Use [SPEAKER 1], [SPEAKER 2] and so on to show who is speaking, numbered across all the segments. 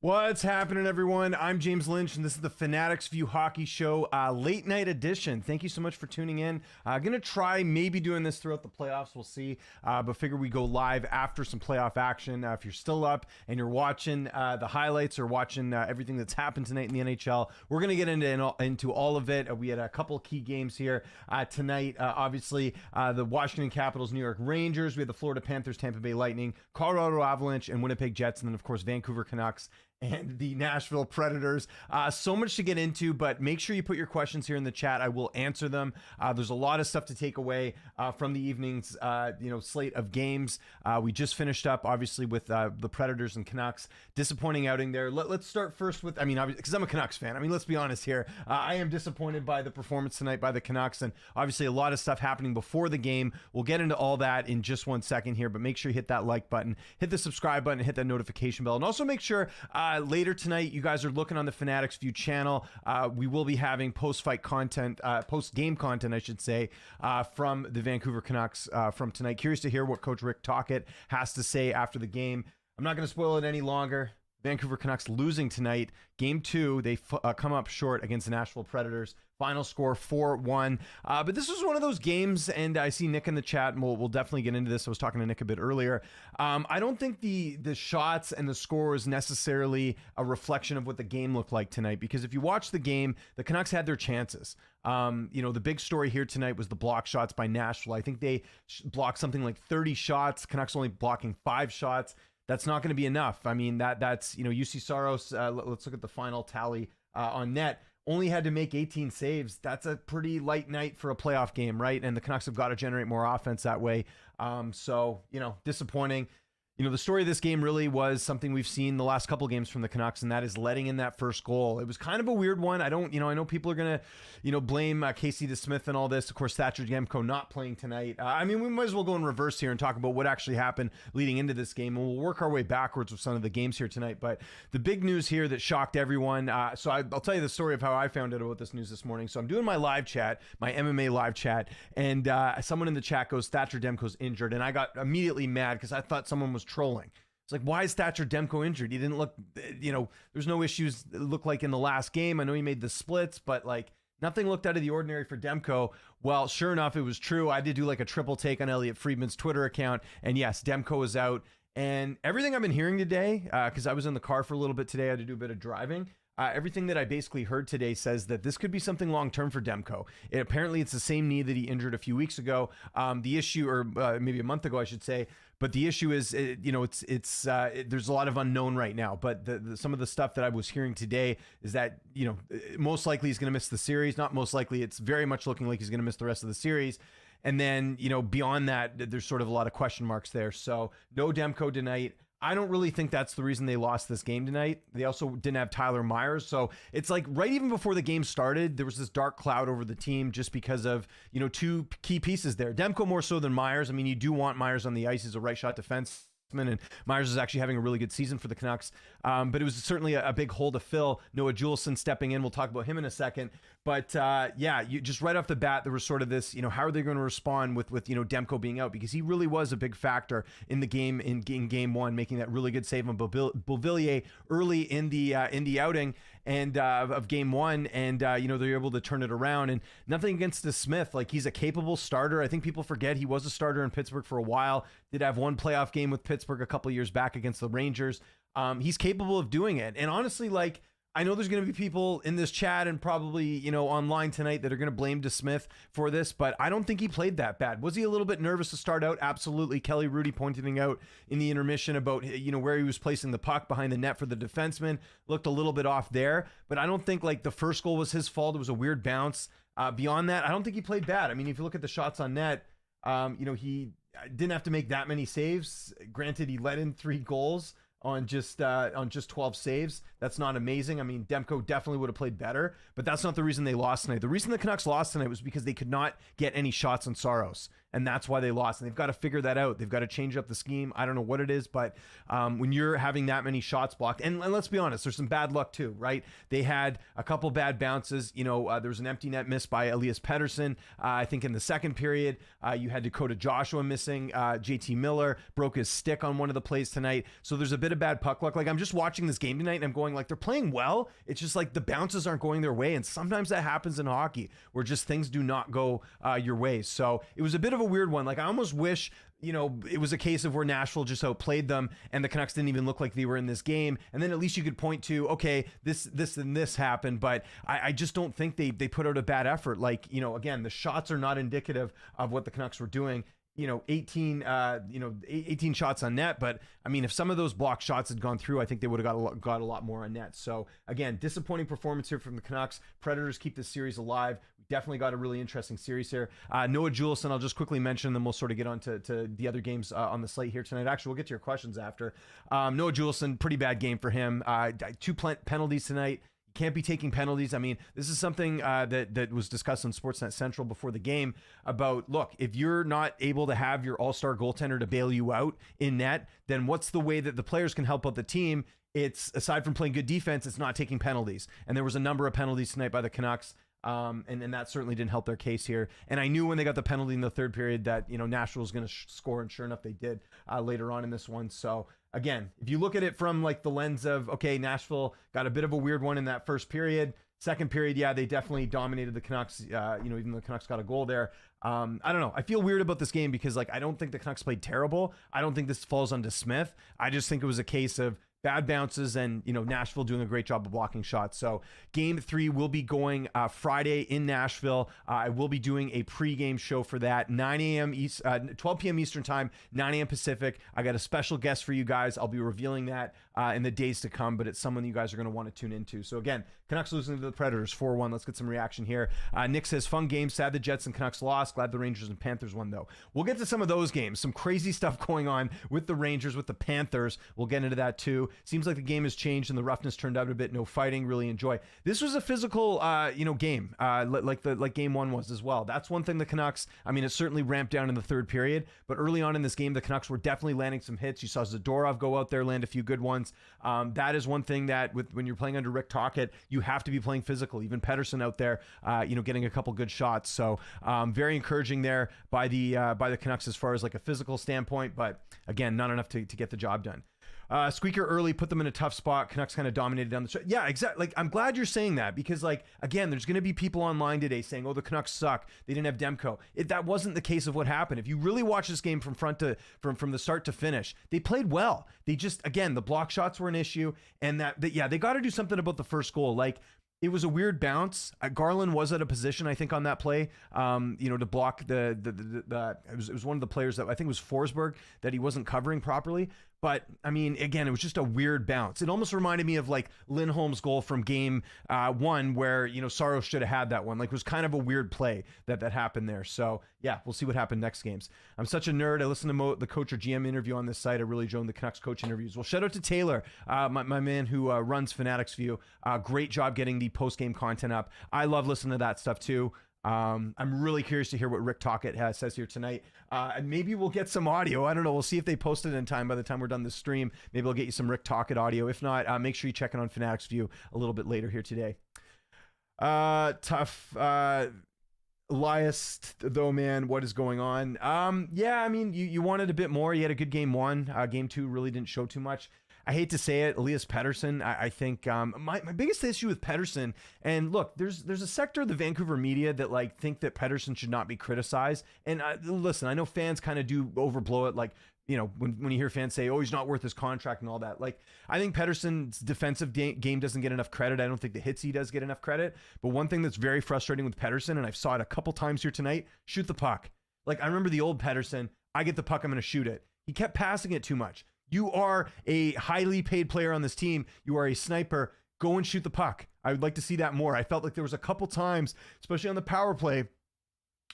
[SPEAKER 1] What's happening, everyone? I'm James Lynch, and this is the Fanatics View Hockey Show late night edition. Thank you so much for tuning in. Gonna try maybe doing this throughout the playoffs. We'll see, but figure we go live after some playoff action. If you're still up and you're watching the highlights or watching everything that's happened tonight in the NHL, we're gonna get into all of it. We had a couple key games here tonight. Obviously, the Washington Capitals, New York Rangers. We had the Florida Panthers, Tampa Bay Lightning, Colorado Avalanche, and Winnipeg Jets, and then of course Vancouver Canucks and the Nashville Predators. So much to get into, but make sure you put your questions here in the chat. I will answer them. There's a lot of stuff to take away from the evening's slate of games. We just finished up, obviously, with the Predators and Canucks. Disappointing outing there. Let's start first with, because I'm a Canucks fan. Let's be honest here. I am disappointed by the performance tonight by the Canucks, and obviously a lot of stuff happening before the game. We'll get into all that in just 1 second here, but make sure you hit that like button, hit the subscribe button, hit that notification bell, and also make sure later tonight, you guys are looking on the Fanatics View channel. We will be having post-fight content, post-game content, I should say, from the Vancouver Canucks from tonight. Curious to hear what Coach Rick Tocchet has to say after the game. I'm not going to spoil it any longer. Vancouver Canucks losing tonight. Game 2, they come up short against the Nashville Predators. Final score 4-1. But this was one of those games, and I see Nick in the chat, and we'll definitely get into this. I was talking to Nick a bit earlier. I don't think the shots and the score was necessarily a reflection of what the game looked like tonight, because if you watch the game, the Canucks had their chances. The big story here tonight was the block shots by Nashville. I think they blocked something like 30 shots. Canucks only blocking 5 shots. That's not going to be enough. That's UC Saros. Let's look at the final tally on net. Only had to make 18 saves. That's a pretty light night for a playoff game, right? And the Canucks have got to generate more offense that way. Disappointing. The story of this game really was something we've seen the last couple games from the Canucks, and that is letting in that first goal. It was kind of a weird one. I know people are going to, blame Casey DeSmith and all this. Of course, Thatcher Demko not playing tonight. We might as well go in reverse here and talk about what actually happened leading into this game, and we'll work our way backwards with some of the games here tonight. But the big news here that shocked everyone. I'll tell you the story of how I found out about this news this morning. So I'm doing my live chat, my MMA live chat, and someone in the chat goes, Thatcher Demko's injured. And I got immediately mad because I thought someone was trolling. It's like, why is Thatcher Demko injured? He didn't look, there's no issues it looked like in the last game. I know he made the splits, but nothing looked out of the ordinary for Demko. Well, sure enough, it was true. I did do a triple take on Elliot Friedman's Twitter account, and yes, Demko is out. And everything I've been hearing today, because I was in the car for a little bit today, I had to do a bit of driving. Everything that I basically heard today says that this could be something long-term for Demko. Apparently, it's the same knee that he injured a few weeks ago. The issue, or maybe a month ago, I should say. But the issue is, there's a lot of unknown right now. But some of the stuff that I was hearing today is that, most likely he's going to miss the series. Not most likely, it's very much looking like he's going to miss the rest of the series. And then, beyond that, there's sort of a lot of question marks there. So no Demko tonight. I don't really think that's the reason they lost this game tonight. They also didn't have Tyler Myers. So it's like right even before the game started, there was this dark cloud over the team just because of, two key pieces there. Demko more so than Myers. You do want Myers on the ice. He's a right shot defenseman, and Myers is actually having a really good season for the Canucks. But it was certainly a big hole to fill. Noah Juleson stepping in. We'll talk about him in a second. But you just right off the bat, there was sort of this, how are they going to respond with Demko being out? Because he really was a big factor in the game in game 1, making that really good save on Beauvillier early in the outing and of game 1, and they're able to turn it around. And nothing against DeSmith, he's a capable starter. I think people forget he was a starter in Pittsburgh for a while. Did have one playoff game with Pittsburgh a couple years back against the Rangers. He's capable of doing it. And honestly, I know there's going to be people in this chat and probably, online tonight that are going to blame DeSmith for this, but I don't think he played that bad. Was he a little bit nervous to start out? Absolutely. Kelly Rudy pointing out in the intermission about, where he was placing the puck behind the net for the defenseman. Looked a little bit off there, but I don't think the first goal was his fault. It was a weird bounce. Beyond that, I don't think he played bad. If you look at the shots on net, he didn't have to make that many saves. Granted, he let in 3 goals on just 12 saves. That's not amazing. Demko definitely would have played better, but that's not the reason they lost tonight. The reason the Canucks lost tonight was because they could not get any shots on Saros. and that's why they lost. And they've got to figure that out. They've got to change up the scheme. I don't know what it is, but when you're having that many shots blocked, and let's be honest, there's some bad luck too, right? They had a couple bad bounces. There was an empty net miss by Elias Pettersson. I think in the second period, you had Dakota Joshua missing. JT Miller broke his stick on one of the plays tonight. So there's a bit of bad puck luck. Like, I'm just watching this game tonight and I'm going like, they're playing well. It's just like the bounces aren't going their way. And sometimes that happens in hockey where just things do not go your way. So it was a bit of a weird one. Like, I almost wish, it was a case of where Nashville just outplayed them and the Canucks didn't even look like they were in this game. And then at least you could point to, okay, this and this happened. But I just don't think they put out a bad effort. Like, again, the shots are not indicative of what the Canucks were doing. 18 shots on net. But I mean, if some of those blocked shots had gone through, I think they would have got a lot more on net. So again, disappointing performance here from the Canucks. Predators keep this series alive. We definitely got a really interesting series here. Noah Juleson, I'll just quickly mention, then we'll sort of get on to the other games on the slate here tonight. Actually, we'll get to your questions after. Noah Juleson, pretty bad game for him. 2 penalties tonight. Can't be taking penalties. I mean, this is something that was discussed on Sportsnet Central before the game about, look, if you're not able to have your all-star goaltender to bail you out in net, then what's the way that the players can help out the team? It's, aside from playing good defense, it's not taking penalties. And there was a number of penalties tonight by the Canucks. And that certainly didn't help their case here. And I knew when they got the penalty in the third period that, Nashville was going to score, and sure enough, they did later on in this one. So again, if you look at it from like the lens of, okay, Nashville got a bit of a weird one in that first period. Second period, yeah, they definitely dominated the Canucks. Even though the Canucks got a goal there. I don't know. I feel weird about this game because, like, I don't think the Canucks played terrible. I don't think this falls onto Smith. I just think it was a case of bad bounces and, Nashville doing a great job of blocking shots. So game 3 will be going Friday in Nashville. I will be doing a pregame show for that, 9 a.m. 12 p.m. Eastern time, 9 a.m. Pacific. I got a special guest for you guys. I'll be revealing that in the days to come, but it's someone you guys are going to want to tune into. So again, Canucks losing to the Predators 4-1. Let's get some reaction here. Nick says, fun game. Sad the Jets and Canucks lost. Glad the Rangers and Panthers won, though. We'll get to some of those games. Some crazy stuff going on with the Rangers, with the Panthers. We'll get into that too. Seems like the game has changed and the roughness turned out a bit. No fighting. Really enjoy. This was a physical, game, like game 1 was as well. That's one thing the Canucks, I mean, it certainly ramped down in the third period, but early on in this game, the Canucks were definitely landing some hits. You saw Zadorov go out there, land a few good ones. That is one thing that when you're playing under Rick Tocchet, you have to be playing physical. Even Pettersson out there, getting a couple good shots. So very encouraging there by the Canucks as far as like a physical standpoint, but again, not enough to get the job done. Squeaker early put them in a tough spot. Canucks kind of dominated down the stretch. Yeah, exactly. Like, I'm glad you're saying that because, like, again, there's going to be people online today saying, "Oh, the Canucks suck. They didn't have Demko." That wasn't the case of what happened. If you really watch this game from the start to finish, they played well. They just, again, the block shots were an issue, and they got to do something about the first goal. Like, it was a weird bounce. Garland was at a position, I think, on that play, to block it was one of the players that I think was Forsberg that he wasn't covering properly. But I mean, again, it was just a weird bounce. It almost reminded me of like Lindholm's goal from game 1 where, Saros should have had that one. Like, it was kind of a weird play that happened there. So yeah, we'll see what happened next games. I'm such a nerd. I listen to the coach or GM interview on this site. I really enjoy the Canucks coach interviews. Well, shout out to Taylor, my man who runs Fanatics View. Great job getting the post-game content up. I love listening to that stuff too. I'm really curious to hear what Rick Tocchet says here tonight. And maybe we'll get some audio. I don't know. We'll see if they post it in time by the time we're done this stream. Maybe I'll get you some Rick Tocchet audio. If not, make sure you check it on Fanatics View a little bit later here today. Tough. Elias, though, man, what is going on? Yeah, I mean, you wanted a bit more. You had a good game 1. Game 2 really didn't show too much. I hate to say it, Elias Pettersson, I think my biggest issue with Pettersson, and look, there's a sector of the Vancouver media that like think that Pettersson should not be criticized. And listen, I know fans kind of do overblow it, like, when you hear fans say, "Oh, he's not worth his contract" and all that. Like, I think Pettersson's defensive game doesn't get enough credit. I don't think the hits he does get enough credit. But one thing that's very frustrating with Pettersson, and I've saw it a couple times here tonight, shoot the puck. Like, I remember the old Pettersson, I get the puck, I'm going to shoot it. He kept passing it too much. You are a highly paid player on this team. You are a sniper. Go and shoot the puck. I would like to see that more. I felt like there was a couple times, especially on the power play,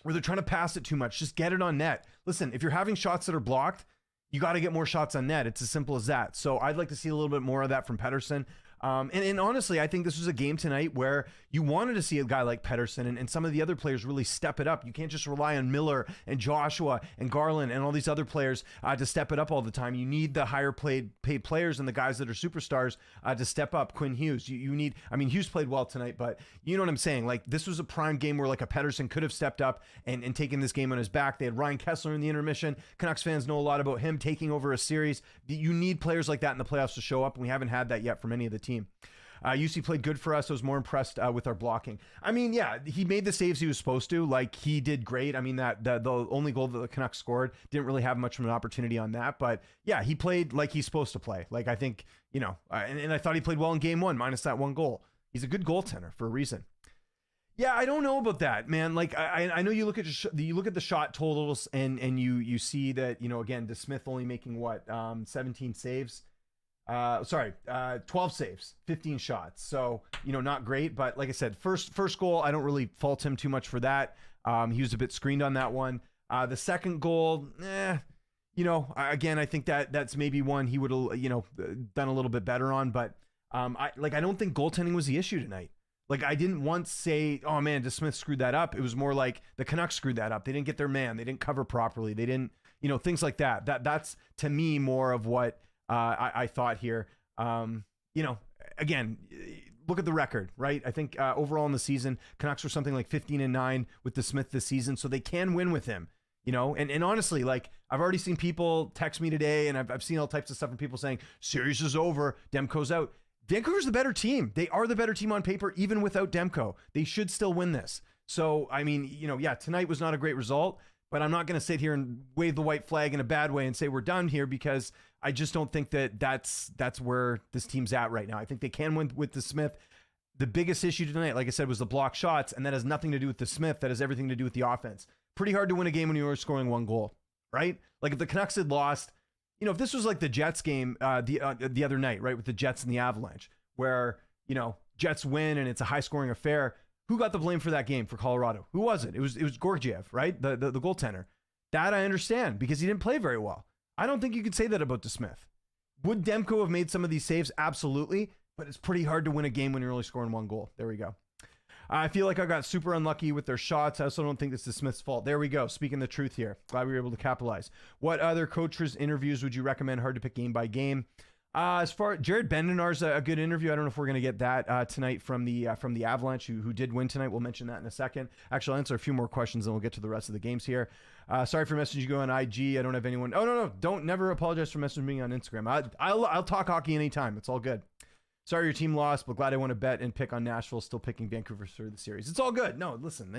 [SPEAKER 1] where they're trying to pass it too much. Just get it on net. Listen, if you're having shots that are blocked, you got to get more shots on net. It's as simple as that. So I'd like to see a little bit more of that from Pettersson. And honestly, I think this was a game tonight where you wanted to see a guy like Pettersson and some of the other players really step it up. You can't just rely on Miller and Joshua and Garland and all these other players to step it up all the time. You need the higher paid players and the guys that are superstars to step up. Quinn Hughes, you need, I mean, Hughes played well tonight, but you know what I'm saying? Like, this was a prime game where like a Pettersson could have stepped up and taken this game on his back. They had Ryan Kessler in the intermission. Canucks fans know a lot about him taking over a series. You need players like that in the playoffs to show up, and we haven't had that yet from any of the team. UC played good for us. I was more impressed with our blocking. I mean, yeah, he made the saves he was supposed to. Like, he did great. I mean, the only goal that the Canucks scored didn't really have much of an opportunity on that. But yeah, he played like he's supposed to play. Like, I think, you know, and I thought he played well in game one, minus that one goal. He's a good goaltender for a reason. Yeah, I don't know about that, man. Like, I know you look at the shot totals and you see that, you know, again, DeSmith only making what 17 saves. 12 saves, 15 shots. So, you know, not great, but like I said, first goal, I don't really fault him too much for that. He was a bit screened on that one. The second goal, you know, again, I think that's maybe one he would have, you know, done a little bit better on, but I don't think goaltending was the issue tonight. Like, I didn't once say, oh man, DeSmith screwed that up. It was more like the Canucks screwed that up. They didn't get their man. They didn't cover properly. They didn't, you know, things like that. That's to me more of what I thought here. You know, again, look at the record, right? I think overall in the season, Canucks were something like 15-9 with DeSmith this season, so they can win with him. You know, and honestly, like, I've already seen people text me today, and I've seen all types of stuff from people saying, series is over, Demko's out. Vancouver's the better team. They are the better team on paper, even without Demko. They should still win this. So, I mean, you know, yeah, tonight was not a great result, but I'm not going to sit here and wave the white flag in a bad way and say we're done here, because I just don't think that's where this team's at right now. I think they can win with DeSmith. The biggest issue tonight, like I said, was the block shots, and that has nothing to do with DeSmith. That has everything to do with the offense. Pretty hard to win a game when you were scoring one goal, right? Like, if the Canucks had lost, you know, if this was like the Jets game the other night, right, with the Jets and the Avalanche, where, you know, Jets win and it's a high-scoring affair, who got the blame for that game for Colorado? Who was it? It was Georgiev, right? The goaltender. That I understand, because he didn't play very well. I don't think you could say that about DeSmith. Would Demko have made some of these saves? Absolutely, but it's pretty hard to win a game when you're only scoring one goal. There we go. I feel like I got super unlucky with their shots. I also don't think this is Smith's fault. There we go. Speaking the truth here. Glad we were able to capitalize. What other coaches' interviews would you recommend? Hard to pick game by game. As far as Jared Bendenar's a good interview. I don't know if we're going to get that tonight from the Avalanche, who did win tonight. We'll mention that in a second. Actually, I'll answer a few more questions and we'll get to the rest of the games here. Sorry for messaging you on IG. I don't have anyone. Oh, no. Don't never apologize for messaging me on Instagram. I'll talk hockey anytime. It's all good. Sorry your team lost, but glad I want to bet and pick on Nashville. Still picking Vancouver for the series. It's all good. No, listen,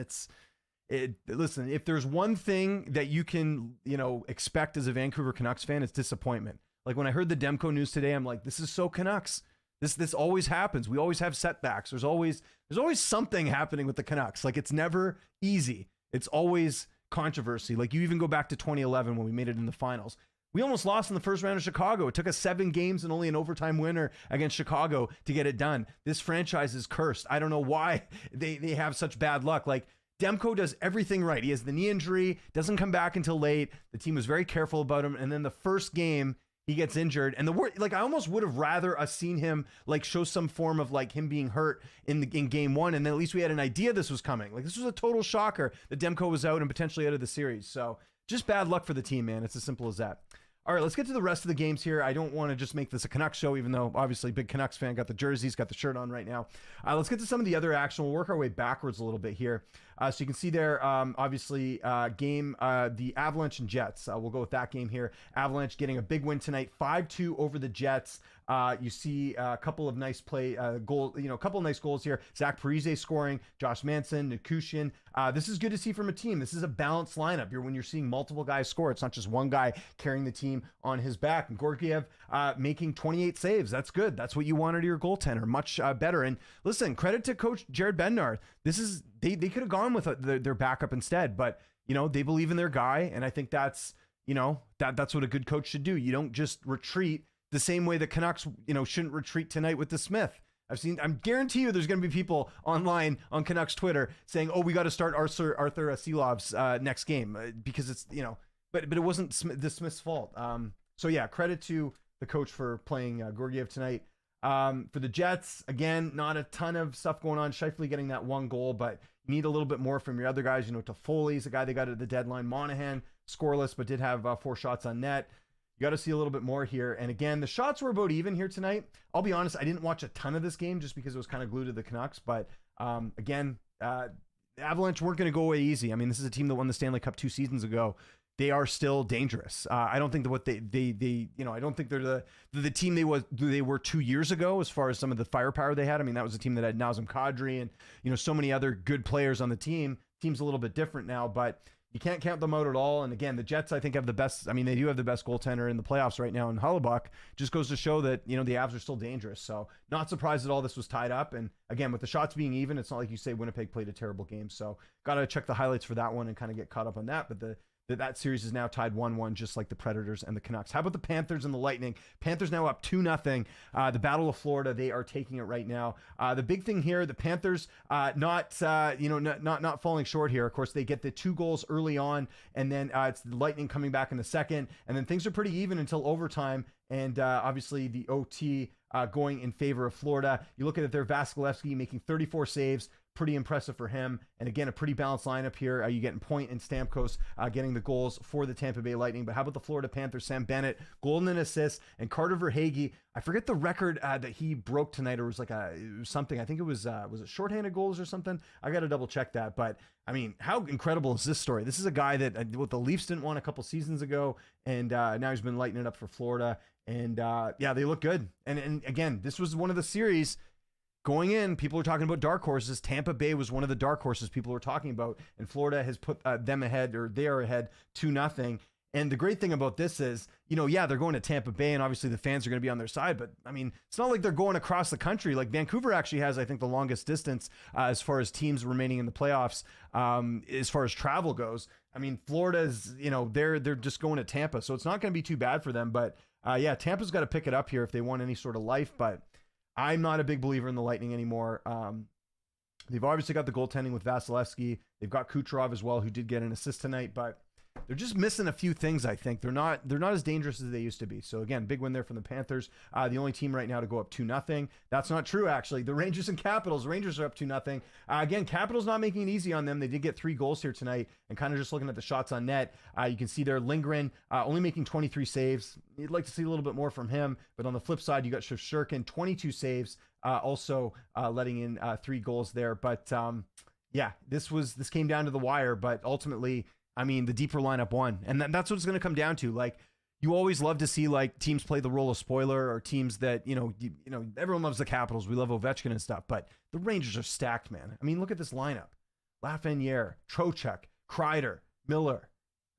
[SPEAKER 1] listen, if there's one thing that you can, you know, expect as a Vancouver Canucks fan, it's disappointment. Like, when I heard the Demko news today, I'm like, this is so Canucks. This always happens. We always have setbacks. There's always something happening with the Canucks. Like, it's never easy. It's always controversy. Like, you even go back to 2011 when we made it in the finals. We almost lost in the first round of Chicago. It took us 7 games and only an overtime winner against Chicago to get it done. This franchise is cursed. I don't know why they have such bad luck. Like, Demko does everything right. He has the knee injury, doesn't come back until late. The team was very careful about him. And then the first game, he gets injured. And I almost would have rather seen him like show some form of like him being hurt in game one. And then at least we had an idea this was coming. Like, this was a total shocker that Demko was out and potentially out of the series. So just bad luck for the team, man. It's as simple as that. All right, let's get to the rest of the games here. I don't want to just make this a Canucks show, even though obviously big Canucks fan, got the jerseys, got the shirt on right now. Let's get to some of the other action. We'll work our way backwards a little bit here. So you can see there, obviously, the Avalanche and Jets. We'll go with that game here. Avalanche getting a big win tonight, 5-2 over the Jets. You see a couple of nice goals, a couple of nice goals here. Zach Parise scoring, Josh Manson, Nikushin. This is good to see from a team. This is a balanced lineup. When you're seeing multiple guys score, it's not just one guy carrying the team on his back. And Georgiev making 28 saves. That's good. That's what you wanted of your goaltender. Much better. And listen, credit to Coach Jared Bednar. They could have gone with their backup instead, but they believe in their guy, and I think that's that's what a good coach should do. You don't just retreat the same way the Canucks shouldn't retreat tonight with DeSmith. I'm guarantee you there's going to be people online on Canucks Twitter saying, "Oh, we got to start Arthur Silov's next game because it's but it wasn't DeSmith's fault." So yeah, credit to the coach for playing Georgiev tonight. For the Jets, again, not a ton of stuff going on. Scheifele getting that one goal, but you need a little bit more from your other guys. Toffoli's a guy they got at the deadline. Monahan, scoreless, but did have 4 shots on net. You got to see a little bit more here. And again, the shots were about even here tonight. I'll be honest, I didn't watch a ton of this game just because it was kind of glued to the Canucks. But again, the Avalanche weren't going to go away easy. I mean, this is a team that won the Stanley Cup 2 seasons ago. They are still dangerous. I don't think that what they I don't think they're the team they were 2 years ago as far as some of the firepower they had. I mean, that was a team that had Nazem Kadri and so many other good players on the team. Team's a little bit different now, but you can't count them out at all. And again, the Jets, I think, have the best. I mean, they do have the best goaltender in the playoffs right now in Hellebuyck. Just goes to show that, the Avs are still dangerous. So not surprised that all this was tied up. And again, with the shots being even, it's not like you say Winnipeg played a terrible game. So got to check the highlights for that one and kind of get caught up on that. But that series is now tied 1-1, just like the Predators and the Canucks. How about the Panthers and the Lightning? Panthers now up 2-0. The Battle of Florida, they are taking it right now. The big thing here, the Panthers not falling short here. Of course, they get the 2 goals early on, and then it's the Lightning coming back in the second, and then things are pretty even until overtime, and obviously the OT going in favor of Florida. You look at it there, Vasilevsky making 34 saves. Pretty impressive for him. And again, a pretty balanced lineup here. You getting Point and Stamkos getting the goals for the Tampa Bay Lightning. But how about the Florida Panthers? Sam Bennett, goal and assist, and Carter Verhaeghe. I forget the record that he broke tonight, or it was something. I think it was it shorthanded goals or something? I got to double check that. But I mean, how incredible is this story? This is a guy that what the Leafs didn't want a couple seasons ago, and now he's been lighting it up for Florida. And they look good. And again, this was one of the series. Going in, people were talking about dark horses. Tampa Bay was one of the dark horses people were talking about, and Florida has put them ahead, or they are ahead 2-0. And the great thing about this is, they're going to Tampa Bay, and obviously the fans are going to be on their side. But I mean, it's not like they're going across the country. Like Vancouver actually has, I think, the longest distance as far as teams remaining in the playoffs, as far as travel goes. I mean, Florida's, they're just going to Tampa, so it's not going to be too bad for them. But Tampa's got to pick it up here if they want any sort of life. But I'm not a big believer in the Lightning anymore. They've obviously got the goaltending with Vasilevsky. They've got Kucherov as well, who did get an assist tonight, but they're just missing a few things, I think. They're not as dangerous as they used to be. So again, big win there from the Panthers. The only team right now to go up 2-0. That's not true, actually. The Rangers and Capitals. Rangers are up 2-0. Again, Capitals not making it easy on them. They did get 3 goals here tonight, and kind of just looking at the shots on net, you can see there Lindgren only making 23 saves. You'd like to see a little bit more from him, but on the flip side, you got Shesterkin, 22 saves, also letting in 3 goals there. But this came down to the wire, but ultimately, I mean, the deeper lineup won, and that's what it's going to come down to. Like, you always love to see teams play the role of spoiler, or teams that everyone loves the Capitals. We love Ovechkin and stuff, but the Rangers are stacked, man. I mean, look at this lineup: Lafreniere, Trocheck, Kreider, Miller.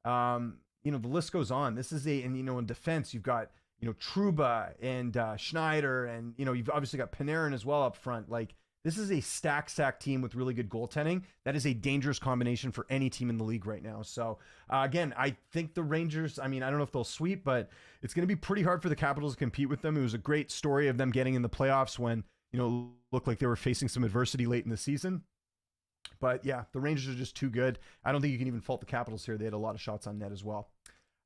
[SPEAKER 1] The list goes on. This is in defense, you've got Trouba and Schneider, and you've obviously got Panarin as well up front. Like, this is a stack team with really good goaltending. That is a dangerous combination for any team in the league right now. So again, I think the Rangers, I mean, I don't know if they'll sweep, but it's going to be pretty hard for the Capitals to compete with them. It was a great story of them getting in the playoffs when, looked like they were facing some adversity late in the season. But yeah, the Rangers are just too good. I don't think you can even fault the Capitals here. They had a lot of shots on net as well.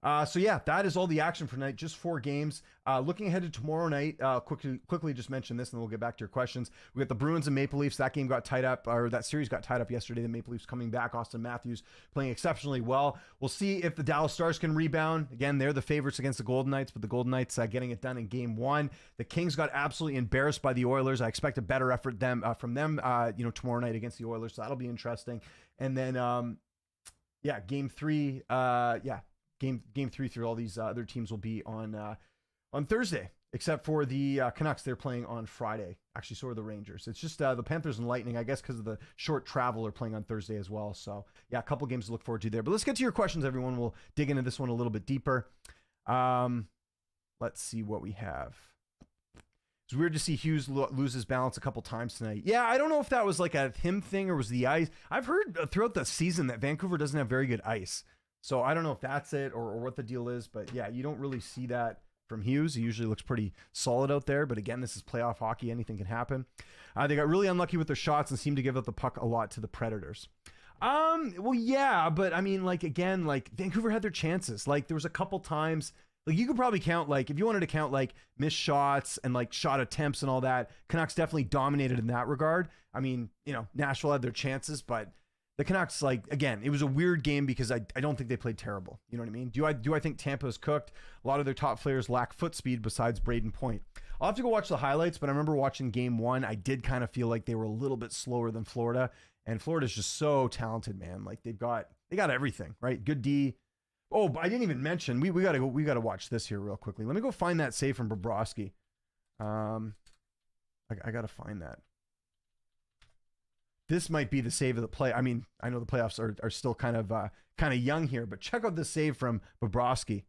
[SPEAKER 1] That is all the action for tonight. Just 4 games. Looking ahead to tomorrow night, quickly just mention this, and then we'll get back to your questions. We got the Bruins and Maple Leafs. That game got tied up, or that series got tied up yesterday. The Maple Leafs coming back. Austin Matthews playing exceptionally well. We'll see if the Dallas Stars can rebound. Again, they're the favorites against the Golden Knights, but the Golden Knights getting it done in game 1. The Kings got absolutely embarrassed by the Oilers. I expect a better effort from them, tomorrow night against the Oilers. So that'll be interesting. And then, game 3, Game 3 through all these other teams will be on Thursday, except for the Canucks. They're playing on Friday. Actually, so are the Rangers. It's just the Panthers and Lightning, I guess, because of the short travel, are playing on Thursday as well. So a couple games to look forward to there. But let's get to your questions, everyone. We'll dig into this one a little bit deeper. Let's see what we have. It's weird to see Hughes lose his balance a couple times tonight. Yeah, I don't know if that was like a him thing or was the ice. I've heard throughout the season that Vancouver doesn't have very good ice. So I don't know if that's it or what the deal is, but yeah, you don't really see that from Hughes. He usually looks pretty solid out there, but again, this is playoff hockey. Anything can happen. They got really unlucky with their shots and seemed to give up the puck a lot to the Predators. Well, yeah, but I mean, Vancouver had their chances. There was a couple times Like you could probably count, like if you wanted to count like missed shots and like shot attempts and all that, Canucks definitely dominated in that regard. I mean, Nashville had their chances, but the Canucks, like, again, it was a weird game because I don't think they played terrible. You know what I mean? Do I think Tampa is cooked? A lot of their top players lack foot speed besides Braden Point. I'll have to go watch the highlights, but I remember watching game one. I did kind of feel like they were a little bit slower than Florida, and Florida's just so talented, man. Like they got everything, right? Good D. Oh, but I didn't even mention, we gotta watch this here real quickly. Let me go find that save from Bobrovsky. I gotta find that. This might be the save of the play. I mean, I know the playoffs are still kind of young here, but check out the save from Bobrovsky.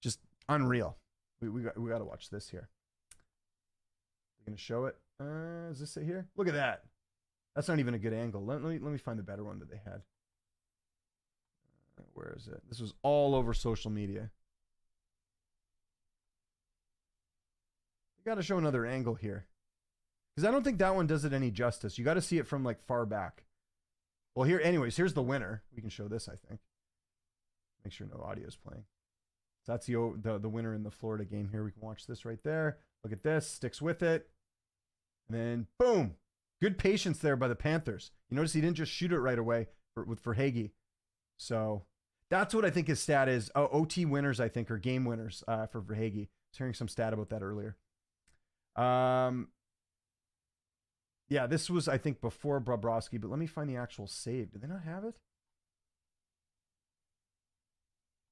[SPEAKER 1] Just unreal. We got to watch this here. We're gonna show it. Is this it here? Look at that. That's not even a good angle. Let me find the better one that they had. Where is it? This was all over social media. We got to show another angle here. Because I don't think that one does it any justice. You got to see it from like far back. Well, anyways, here's the winner. We can show this, I think. Make sure no audio is playing. So that's the winner in the Florida game here. We can watch this right there. Look at this. Sticks with it. And then, boom. Good patience there by the Panthers. You notice he didn't just shoot it right away for Hagee. So that's what I think his stat is. OT winners, I think, or game winners for Hagee. I was hearing some stat about that earlier. Yeah, this was, I think, before Bobrovsky, but let me find the actual save. Did they not have it?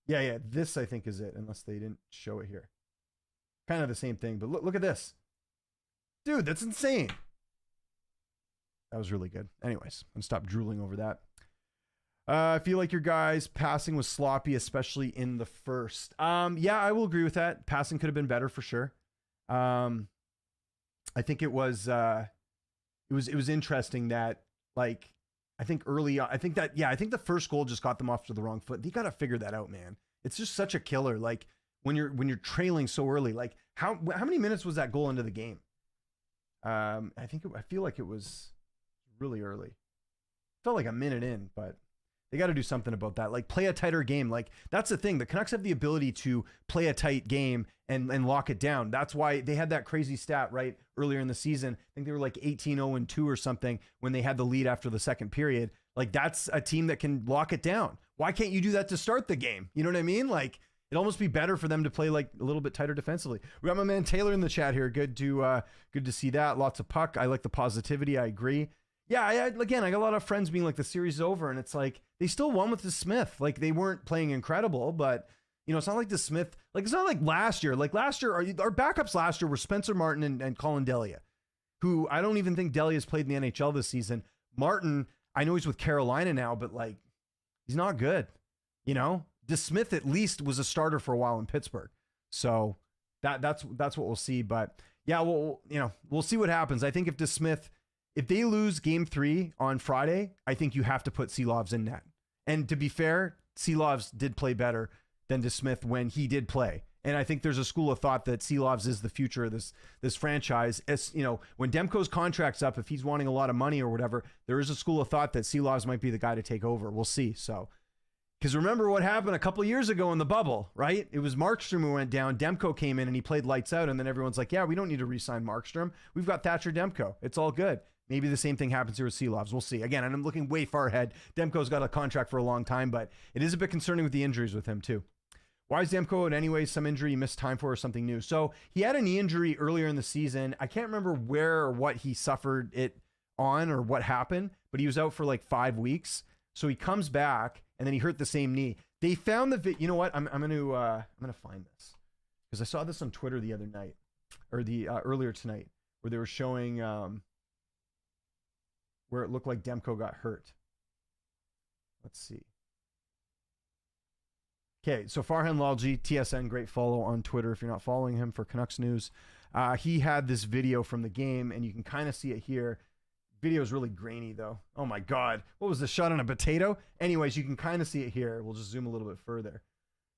[SPEAKER 1] Yeah, this, I think, is it, unless they didn't show it here. Kind of the same thing, but look at this. Dude, that's insane. That was really good. Anyways, I'm going to stop drooling over that. I feel like your guys' passing was sloppy, especially in the first. Yeah, I will agree with that. Passing could have been better for sure. I think it was interesting that, like, I think early on, I think the first goal just got them off to the wrong foot. They got to figure that out, man. It's just such a killer. Like when you're trailing so early, like how many minutes was that goal into the game? I feel like it was really early. Felt like a minute in, but they got to do something about that. Like play a tighter game. Like that's the thing. The Canucks have the ability to play a tight game and lock it down. That's why they had that crazy stat right earlier in the season. I think they were like 18-0-2 or something when they had the lead after the second period. Like that's a team that can lock it down. Why can't you do that to start the game? You know what I mean? Like it'd almost be better for them to play like a little bit tighter defensively. We got my man Taylor in the chat here. Good to see that. Lots of puck. I like the positivity. I agree. Yeah, I got a lot of friends being like the series is over, and it's like they still won with the Smith. Like they weren't playing incredible, but it's not like the Smith. Like it's not like last year. Like last year, our backups last year were Spencer Martin and Colin Delia, who I don't even think Delia's played in the NHL this season. Martin, I know he's with Carolina now, but like he's not good. DeSmith at least was a starter for a while in Pittsburgh, so that's what we'll see. But yeah, we'll see what happens. I think if DeSmith. If they lose game 3 on Friday, I think you have to put Seelovs in net. And to be fair, Seelovs did play better than DeSmith when he did play. And I think there's a school of thought that Seelovs is the future of this franchise. As when Demko's contract's up, if he's wanting a lot of money or whatever, there is a school of thought that Seelovs might be the guy to take over. We'll see. So, because remember what happened a couple of years ago in the bubble, right? It was Markstrom who went down. Demko came in and he played lights out. And then everyone's like, yeah, we don't need to re-sign Markstrom. We've got Thatcher Demko. It's all good. Maybe the same thing happens here with Seelovs. We'll see. Again, and I'm looking way far ahead. Demko's got a contract for a long time, but it is a bit concerning with the injuries with him too. Why is Demko out anyways? Some injury he missed time for or something new? So he had a knee injury earlier in the season. I can't remember where or what he suffered it on or what happened, but he was out for like 5 weeks. So he comes back and then he hurt the same knee. They found you know what? I'm gonna find this because I saw this on Twitter the other night or earlier tonight where they were showing where it looked like Demko got hurt. Let's see. Okay, so Farhan Lalji, TSN, great follow on Twitter if you're not following him for Canucks news. He had this video from the game, and you can kind of see it here. Video is really grainy, though. Oh, my God. What was the shot on a potato? Anyways, you can kind of see it here. We'll just zoom a little bit further.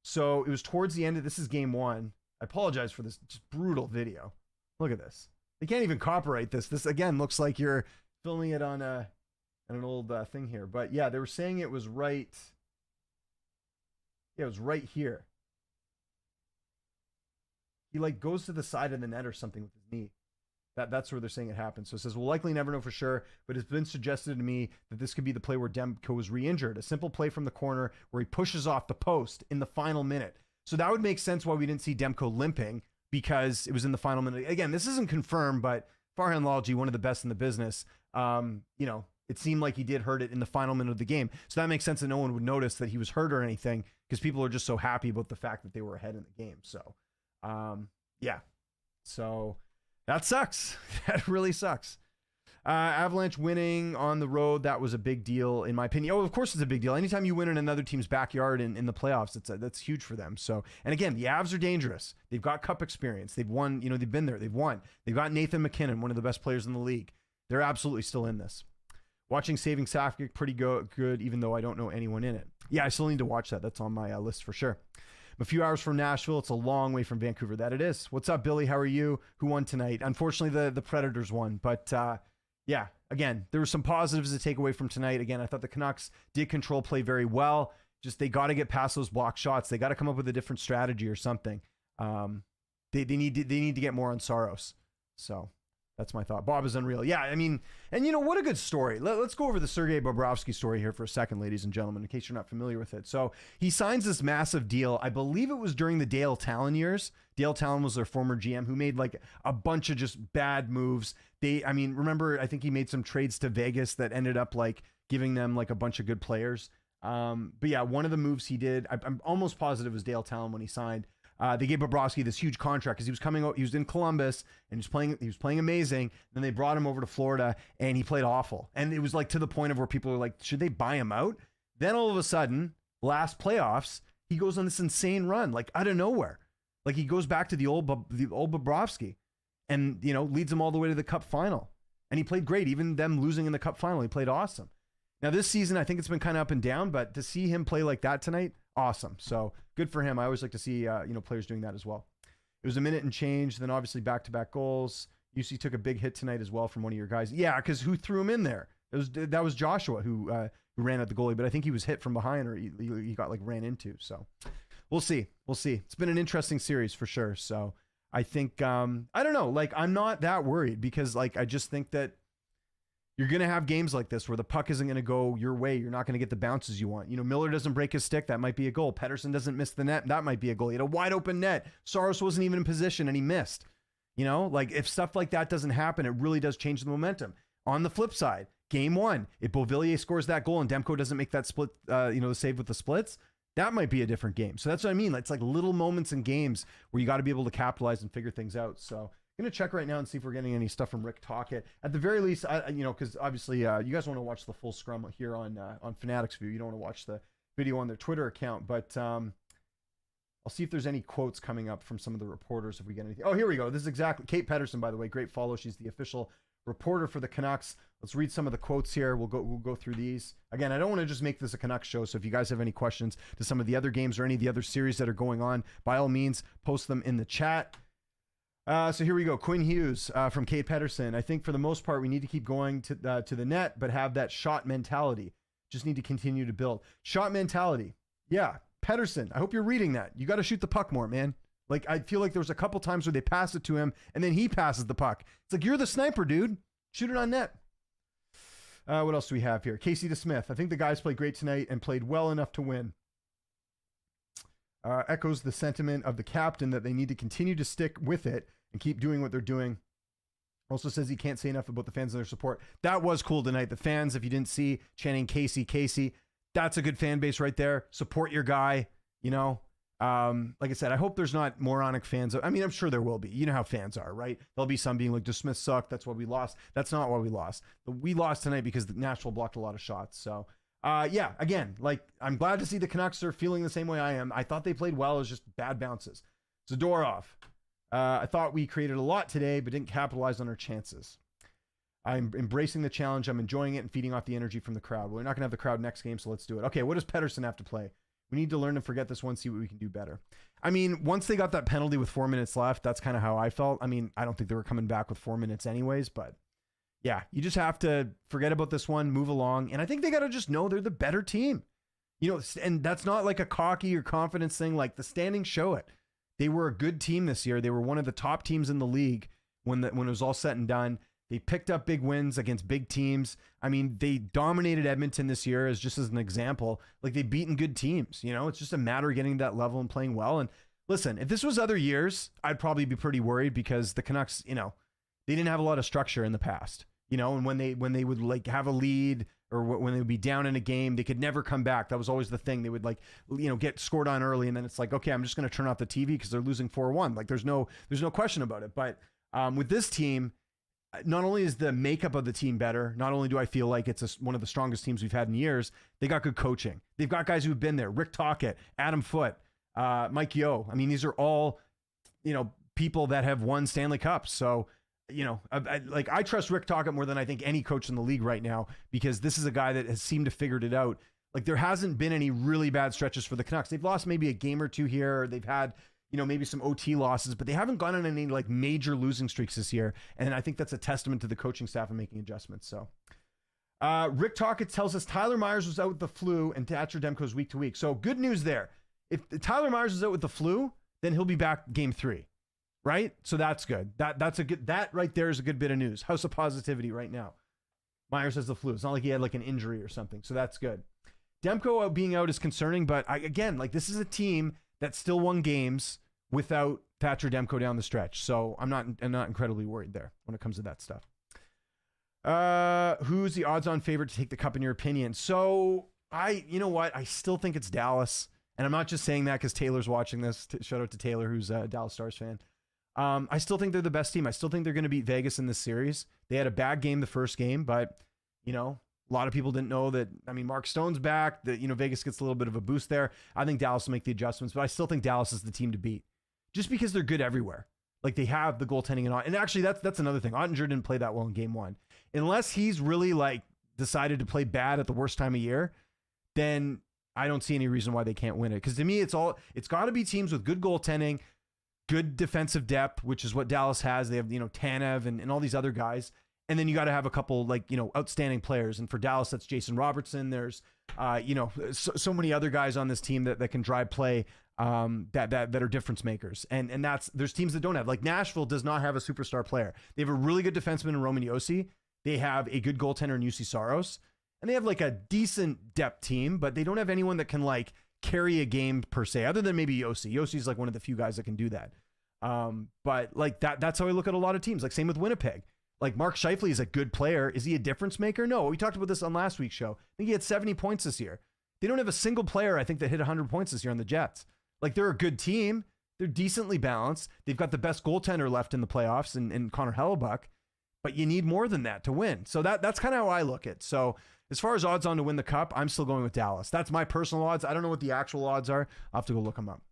[SPEAKER 1] So it was towards the end of this is game 1. I apologize for this just brutal video. Look at this. They can't even copyright this. This, again, looks like you're filming it on an old thing here. But, yeah, they were saying it was right. Yeah, it was right here. he like goes to the side of the net or something with his knee. That's where they're saying it happened. So it says, we'll likely never know for sure, but it's been suggested to me that this could be the play where Demko was re-injured. A simple play from the corner where he pushes off the post in the final minute. So that would make sense why we didn't see Demko limping, because it was in the final minute. Again, this isn't confirmed, but Farhan Lalji, one of the best in the business, it seemed like he did hurt it in the final minute of the game. So that makes sense that no one would notice that he was hurt or anything, because people are just so happy about the fact that they were ahead in the game. So, yeah. So that sucks. That really sucks. Avalanche winning on the road, that was a big deal in my opinion. Oh, of course it's a big deal. Anytime you win in another team's backyard in the playoffs, that's huge for them. So, and again, the Avs are dangerous. They've got cup experience. They've won, they've been there. They've won. They've got Nathan McKinnon, one of the best players in the league. They're absolutely still in this. Watching Saving Sakic, pretty good, even though I don't know anyone in it. Yeah, I still need to watch that. That's on my list for sure. I'm a few hours from Nashville. It's a long way from Vancouver. That it is. What's up, Billy? How are you? Who won tonight? Unfortunately, the Predators won. But yeah, again, there were some positives to take away from tonight. Again, I thought the Canucks did control play very well. Just they got to get past those block shots. They got to come up with a different strategy or something. They need to get more on Saros. So that's my thought. Bob is unreal. Yeah, I mean, and what a good story. Let's go over the Sergei Bobrovsky story here for a second, ladies and gentlemen, in case you're not familiar with it. So he signs this massive deal. I believe it was during the Dale Talon years. Dale Talon was their former GM who made like a bunch of just bad moves. Remember, I think he made some trades to Vegas that ended up like giving them like a bunch of good players. But yeah, one of the moves he did, I'm almost positive it was Dale Talon when he signed. They gave Bobrovsky this huge contract because he was coming out. He was in Columbus and he was playing amazing. Then they brought him over to Florida and he played awful. And it was like to the point of where people were like, should they buy him out? Then all of a sudden, last playoffs, he goes on this insane run, like out of nowhere. Like he goes back to the old Bobrovsky and, leads them all the way to the Cup final. And he played great. Even them losing in the Cup final, he played awesome. Now this season, I think it's been kind of up and down, but to see him play like that tonight, awesome. So good for him. I always like to see, players doing that as well. It was a minute and change. Then obviously back-to-back goals. UC took a big hit tonight as well from one of your guys. Yeah, because who threw him in there? That was Joshua who ran at the goalie, but I think he was hit from behind or he got like ran into. So we'll see. It's been an interesting series for sure. So I think, I don't know, like I'm not that worried because like, I just think that you're going to have games like this where the puck isn't going to go your way. You're not going to get the bounces you want. Miller doesn't break his stick. That might be a goal. Pettersson doesn't miss the net. That might be a goal. He had a wide open net. Saros wasn't even in position and he missed. Like if stuff like that doesn't happen, it really does change the momentum. On the flip side, game one, if Beauvillier scores that goal and Demko doesn't make that split, the save with the splits, that might be a different game. So that's what I mean. It's like little moments in games where you got to be able to capitalize and figure things out. So I'm going to check right now and see if we're getting any stuff from Rick Tocchet. At the very least, because obviously you guys want to watch the full scrum here on Fanatics View. You don't want to watch the video on their Twitter account, but I'll see if there's any quotes coming up from some of the reporters if we get anything. Oh, here we go. This is exactly Kate Pettersson, by the way. Great follow. She's the official reporter for the Canucks. Let's read some of the quotes here. We'll go through these. Again, I don't want to just make this a Canucks show, so if you guys have any questions to some of the other games or any of the other series that are going on, by all means, post them in the chat. So here we go. Quinn Hughes from Kate Pettersson. I think for the most part, we need to keep going to the net, but have that shot mentality. Just need to continue to build. Shot mentality. Yeah. Pettersson, I hope you're reading that. You got to shoot the puck more, man. Like, I feel like there was a couple times where they pass it to him, and then he passes the puck. It's like, you're the sniper, dude. Shoot it on net. What else do we have here? Casey DeSmith. I think the guys played great tonight and played well enough to win. Echoes the sentiment of the captain that they need to continue to stick with it and keep doing what they're doing. Also says he can't say enough about the fans and their support. That was cool tonight. The fans, if you didn't see, chanting Casey, that's a good fan base right there. Support your guy, Like I said, I hope there's not moronic fans. I mean, I'm sure there will be. You know how fans are, right? There'll be some being like, DeSmith sucked. That's why we lost. That's not why we lost. We lost tonight because the Nashville blocked a lot of shots. So, yeah, again, like, I'm glad to see the Canucks are feeling the same way I am. I thought they played well. It was just bad bounces. Zadorov. I thought we created a lot today, but didn't capitalize on our chances. I'm embracing the challenge. I'm enjoying it and feeding off the energy from the crowd. Well, we're not going to have the crowd next game, so let's do it. Okay, what does Pettersson have to play? We need to learn to forget this one, see what we can do better. I mean, once they got that penalty with 4 minutes left, that's kind of how I felt. I mean, I don't think they were coming back with 4 minutes anyways, but yeah, you just have to forget about this one, move along. And I think they got to just know they're the better team. You know, and that's not like a cocky or confidence thing. Like, the standings show it. They were a good team this year. They were one of the top teams in the league when it was all said and done. They picked up big wins against big teams. I mean, they dominated Edmonton this year as an example. Like, they've beaten good teams. It's just a matter of getting to that level and playing well. And listen, if this was other years, I'd probably be pretty worried because the Canucks, they didn't have a lot of structure in the past. And when they would like have a lead or when they would be down in a game, they could never come back. That was always the thing. They would get scored on early, and then it's like, okay, I'm just going to turn off the TV because they're losing 4-1. Like, there's no question about it. But with this team, not only is the makeup of the team better, not only do I feel like it's one of the strongest teams we've had in years, they got good coaching. They've got guys who've been there: Rick Tocchet, Adam Foote, Mike Yeo. I mean, these are all, people that have won Stanley Cups. So, I trust Rick Tocchet more than I think any coach in the league right now, because this is a guy that has seemed to figured it out. Like, there hasn't been any really bad stretches for the Canucks. They've lost maybe a game or two here. Or they've had, maybe some OT losses, but they haven't gone on any like major losing streaks this year. And I think that's a testament to the coaching staff and making adjustments. So Rick Tocchet tells us Tyler Myers was out with the flu and Thatcher Demko's week to week. So good news there. If Tyler Myers is out with the flu, then he'll be back game 3, right? So that's good. That right there is a good bit of news. House of positivity right now. Myers has the flu. It's not like he had like an injury or something. So that's good. Demko being out is concerning, but this is a team that still won games without Thatcher Demko down the stretch. So I'm not incredibly worried there when it comes to that stuff. Who's the odds-on favorite to take the cup in your opinion? So I still think it's Dallas. And I'm not just saying that because Taylor's watching this. Shout out to Taylor, who's a Dallas Stars fan. I still think they're the best team. I still think they're going to beat Vegas in this series. They had a bad game the first game, but, a lot of people didn't know that. I mean, Mark Stone's back. That Vegas gets a little bit of a boost there. I think Dallas will make the adjustments, but I still think Dallas is the team to beat, just because they're good everywhere. Like, they have the goaltending and actually that's another thing. Ottinger didn't play that well in game 1, unless he's really decided to play bad at the worst time of year. Then I don't see any reason why they can't win it. Because to me, it's got to be teams with good goaltending, good defensive depth, which is what Dallas has. They have Tanev and all these other guys. And then you got to have a couple outstanding players. And for Dallas, that's Jason Robertson. There's so many other guys on this team that can drive play, that are difference makers. And there's teams that don't have. Like, Nashville does not have a superstar player. They have a really good defenseman in Roman Josi. They have a good goaltender in UC Saros. And they have a decent depth team, but they don't have anyone that can carry a game per se, other than maybe Josi. Yosi's one of the few guys that can do that. But that's how I look at a lot of teams. Same with Winnipeg. Mark Scheifele is a good player. Is he a difference maker? No. We talked about this on last week's show. I think he had 70 points this year. They don't have a single player, I think, that hit 100 points this year on the Jets. They're a good team. They're decently balanced. They've got the best goaltender left in the playoffs in Connor Hellebuck, but you need more than that to win. So that's kind of how I look at it. So as far as odds on to win the cup, I'm still going with Dallas. That's my personal odds. I don't know what the actual odds are. I'll have to go look them up.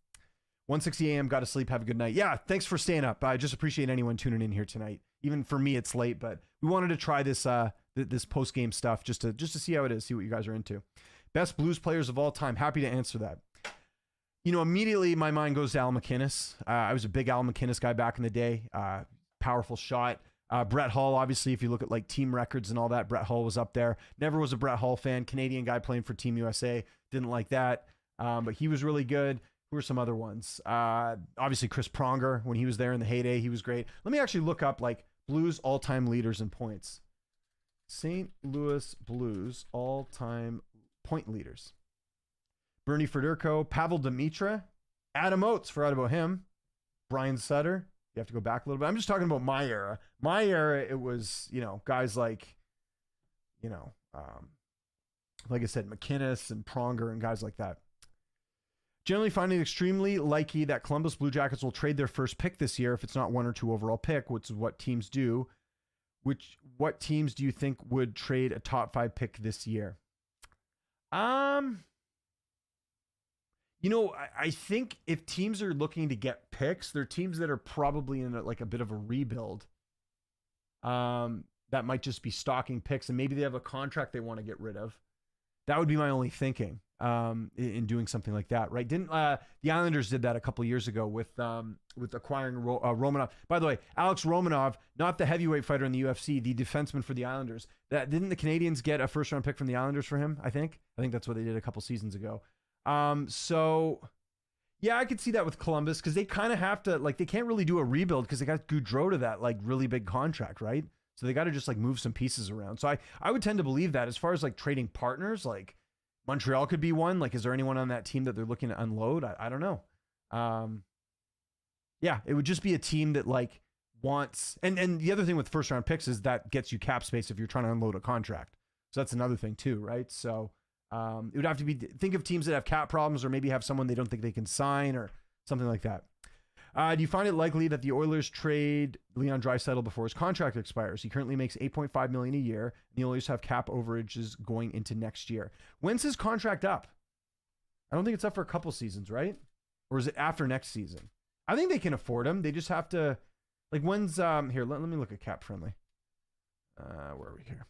[SPEAKER 1] 1:60 a.m. Got to sleep. Have a good night. Yeah, thanks for staying up. I just appreciate anyone tuning in here tonight. Even for me, it's late, but we wanted to try this this post game stuff just to see how it is, see what you guys are into. Best Blues players of all time. Happy to answer that. Immediately my mind goes to Al McInnes. I was a big Al McInnes guy back in the day. Powerful shot. Brett Hull, obviously, if you look at team records and all that, Brett Hull was up there. Never was a Brett Hull fan. Canadian guy playing for Team USA. Didn't like that. But he was really good. Who are some other ones? Obviously, Chris Pronger, when he was there in the heyday, he was great. Let me actually look up Blues all-time leaders in points. St. Louis Blues all-time point leaders. Bernie Fedorko, Pavel Demitra, Adam Oates, forgot about him. Brian Sutter. You have to go back a little bit. I'm just talking about my era. My era, it was, guys like I said, McInnes and Pronger and guys like that. Generally finding it extremely likely that Columbus Blue Jackets will trade their first pick this year if it's not 1 or 2 overall pick, which is what teams do. What teams do you think would trade a top 5 pick this year? I think if teams are looking to get picks, they're teams that are probably in a bit of a rebuild. That might just be stocking picks, and maybe they have a contract they want to get rid of. That would be my only thinking in doing something like that, right? Didn't the Islanders did that a couple years ago with acquiring Romanov? By the way, Alex Romanov, not the heavyweight fighter in the UFC, the defenseman for the Islanders. Didn't the Canadians get a first round pick from the Islanders for him? I think that's what they did a couple seasons ago. So Yeah, I could see that with Columbus because they kind of have to, like, they can't really do a rebuild because they got Gaudreau to that, like, really big contract, right? So they got to just, like, move some pieces around. So I would tend to believe that as far as, like, trading partners, like, Montreal could be one. Like, is there anyone on that team that they're looking to unload? I don't know. Yeah, it would just be a team that, like, wants, and the other thing with first round picks is that gets you cap space if you're trying to unload a contract. So that's another thing too, right? So it would have to be, think of teams that have cap problems or maybe have someone they don't think they can sign or something like that. Do you find it likely that the Oilers trade Leon Draisaitl before his contract expires? He currently makes $8.5 million a year, and the Oilers have cap overages going into next year. When's his contract up? I don't think it's up for a couple seasons, right? Or is it after next season? I think they can afford him. They just have to, like, when's here? Let me look at cap friendly. Where are we here?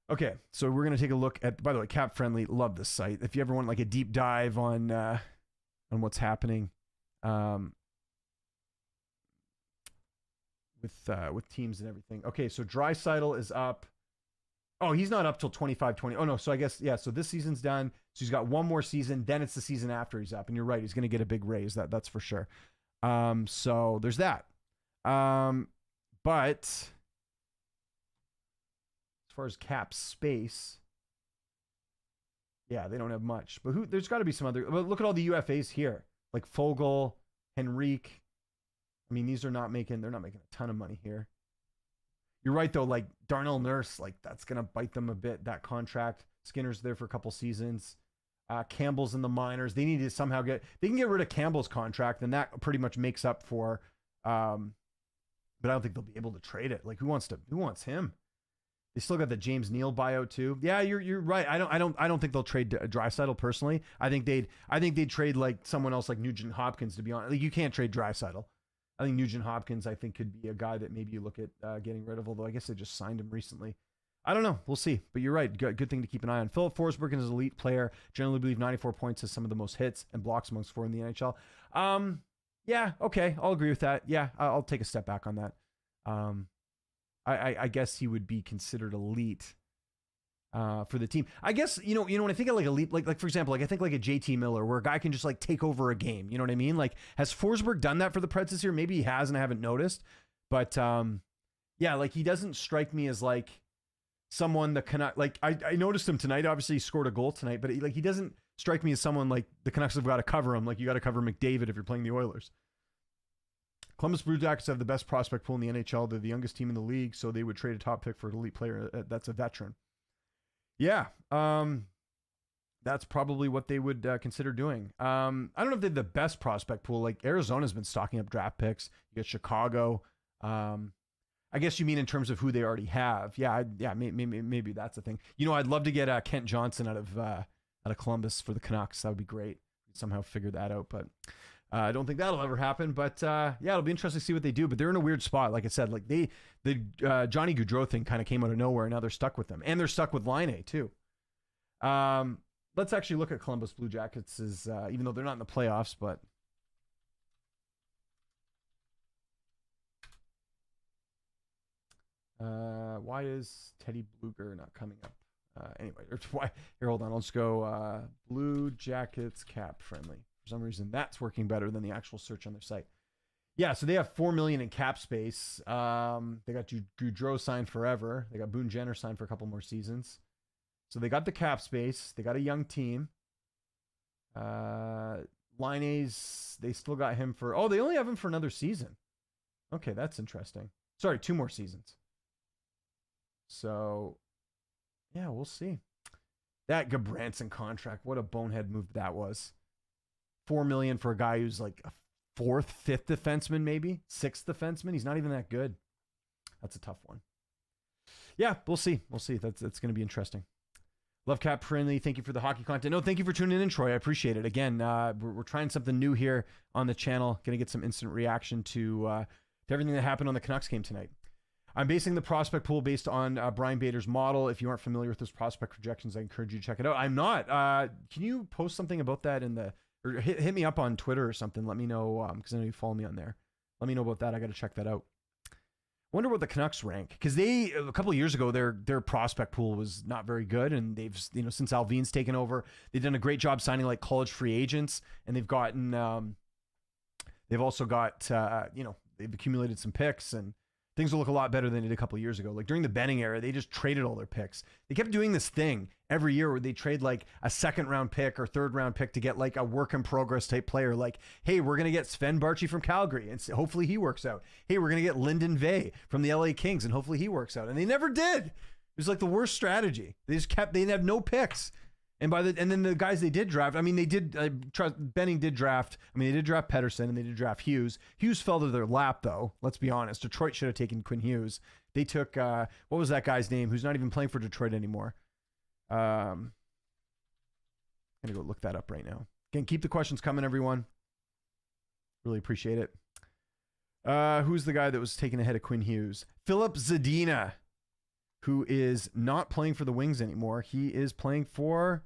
[SPEAKER 1] Okay, so we're gonna take a look at. By the way, cap friendly. Love this site. If you ever want like a deep dive on what's happening, with teams and everything. Okay, so Draisaitl is up. Oh, he's not up till 25-20. Oh no, so I guess yeah. So this season's done. So he's got one more season. Then it's the season after he's up. And you're right, he's gonna get a big raise. That's for sure. So there's that. But as far as cap space, yeah, they don't have much. But there's got to be some other. Well, look at all the UFAs here, like Fogle, Henrique. I mean, they're not making a ton of money here. You're right though, like Darnell Nurse, like that's gonna bite them a bit. That contract. Skinner's there for a couple seasons. Campbell's in the minors. They need to somehow they can get rid of Campbell's contract, and that pretty much makes up for. But I don't think they'll be able to trade it. Like who wants him? They still got the James Neal buyout too. Yeah, you're right. I don't think they'll trade Draisaitl personally. I think they'd trade like someone else like Nugent Hopkins, to be honest. Like you can't trade Draisaitl. I think Nugent Hopkins, I think, could be a guy that maybe you look at getting rid of, although I guess they just signed him recently. I don't know. We'll see. But you're right. Good thing to keep an eye on. Philip Forsberg is an elite player. Generally believe 94 points has some of the most hits and blocks amongst four in the NHL. Yeah, okay. I'll agree with that. Yeah, I'll take a step back on that. I guess he would be considered elite for the team. I guess, you know, when I think of like elite, like for example, like I think like a JT Miller where a guy can just like take over a game. You know what I mean? Like has Forsberg done that for the Preds this year? Maybe he has and I haven't noticed. But yeah, like he doesn't strike me as like someone that cannot, like I noticed him tonight. Obviously he scored a goal tonight, but he doesn't strike me as someone like the Canucks have got to cover him. Like you got to cover McDavid if you're playing the Oilers. Columbus Blue Jackets have the best prospect pool in the NHL. They're the youngest team in the league, so they would trade a top pick for an elite player that's a veteran. Yeah, that's probably what they would consider doing. I don't know if they have the best prospect pool. Like Arizona's been stocking up draft picks. You got Chicago. I guess you mean in terms of who they already have. Yeah, maybe that's a thing. You know, I'd love to get Kent Johnson out of Columbus for the Canucks. That would be great. Somehow figure that out, but. I don't think that'll ever happen, but yeah, it'll be interesting to see what they do. But they're in a weird spot. Like I said, like the Johnny Gaudreau thing kind of came out of nowhere, and now they're stuck with them, and they're stuck with Line too. Let's actually look at Columbus Blue Jackets, even though they're not in the playoffs, but why is Teddy Bluger not coming up? Anyway, why? Here, hold on. Let's go Blue Jackets cap friendly. For some reason, that's working better than the actual search on their site. Yeah, so they have $4 million in cap space. They got Gaudreau signed forever. They got Boone Jenner signed for a couple more seasons. So they got the cap space. They got a young team. Liney's, they still got him for. Oh, they only have him for another season. Okay, that's interesting. Sorry, 2 more seasons. So, yeah, we'll see. That Gabranson contract, what a bonehead move that was. $4 million for a guy who's like a 4th, 5th defenseman, maybe 6th defenseman. He's not even that good. That's a tough one. Yeah, we'll see. We'll see. That's going to be interesting. Love Cap Friendly. Thank you for the hockey content. No, thank you for tuning in, Troy. I appreciate it. Again, we're trying something new here on the channel. Going to get some instant reaction to everything that happened on the Canucks game tonight. I'm basing the prospect pool based on Brian Bader's model. If you aren't familiar with those prospect projections, I encourage you to check it out. I'm not. Can you post something about that in the... Or hit me up on Twitter or something. Let me know, because I know you follow me on there. Let me know about that. I got to check that out. Wonder what the Canucks rank, because they a couple of years ago their prospect pool was not very good, and they've since Alvin's taken over, they've done a great job signing like college free agents, and they've gotten they've also got they've accumulated some picks, and things will look a lot better than they did a couple of years ago. Like during the Benning era, they just traded all their picks. They kept doing this thing every year where they trade like a second round pick or third round pick to get like a work in progress type player. Like, hey, we're going to get Sven Barchi from Calgary and hopefully he works out. Hey, we're going to get Lyndon Vey from the LA Kings and hopefully he works out. And they never did. It was like the worst strategy. They didn't have no picks. And then the guys they did draft, I mean, Benning did draft. I mean, they did draft Pettersson and they did draft Hughes. Hughes fell to their lap, though. Let's be honest. Detroit should have taken Quinn Hughes. They took, what was that guy's name? Who's not even playing for Detroit anymore. I'm going to go look that up right now. Again, keep the questions coming, everyone. Really appreciate it. Who's the guy that was taken ahead of Quinn Hughes? Philip Zadina, who is not playing for the Wings anymore. He is playing for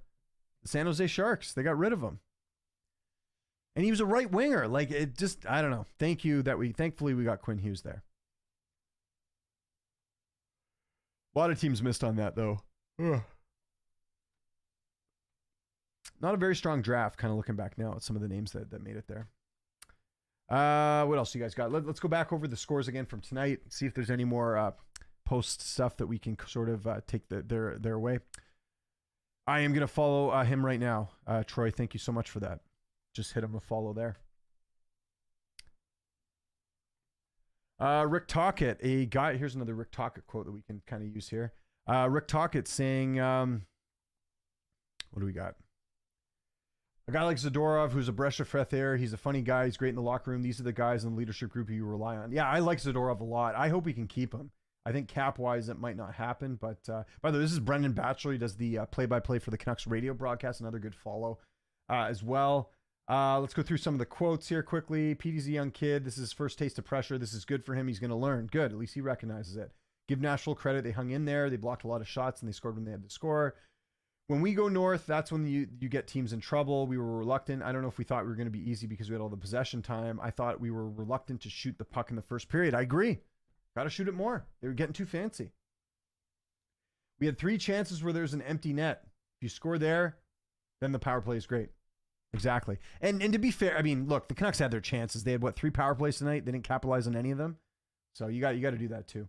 [SPEAKER 1] the San Jose Sharks. They got rid of him. And he was a right winger. Like, it just, I don't know. Thankfully we got Quinn Hughes there. A lot of teams missed on that, though. Ugh. Not a very strong draft, kind of looking back now at some of the names that made it there. What else you guys got? Let's go back over the scores again from tonight, see if there's any more post stuff that we can sort of take their way. I am going to follow him right now. Troy, thank you so much for that. Just hit him a follow there. Rick Tocchet, a guy. Here's another Rick Tocchet quote that we can kind of use here. Rick Tocchet saying, what do we got? A guy like Zadorov, who's a breath of fresh air. He's a funny guy. He's great in the locker room. These are the guys in the leadership group you rely on. Yeah, I like Zadorov a lot. I hope we can keep him. I think cap-wise, it might not happen. But by the way, this is Brendan Batchelor. He does the play-by-play for the Canucks radio broadcast. Another good follow as well. Let's go through some of the quotes here quickly. Petey's a young kid. This is his first taste of pressure. This is good for him. He's going to learn. Good. At least he recognizes it. Give Nashville credit. They hung in there. They blocked a lot of shots, and they scored when they had to score. When we go north, that's when you get teams in trouble. We were reluctant. I don't know if we thought we were going to be easy because we had all the possession time. I thought we were reluctant to shoot the puck in the first period. I agree. Got to shoot it more. They were getting too fancy. We had 3 chances where there's an empty net. If you score there, then the power play is great. Exactly. And to be fair, I mean, look, the Canucks had their chances. They had, 3 power plays tonight? They didn't capitalize on any of them. So you got to do that too.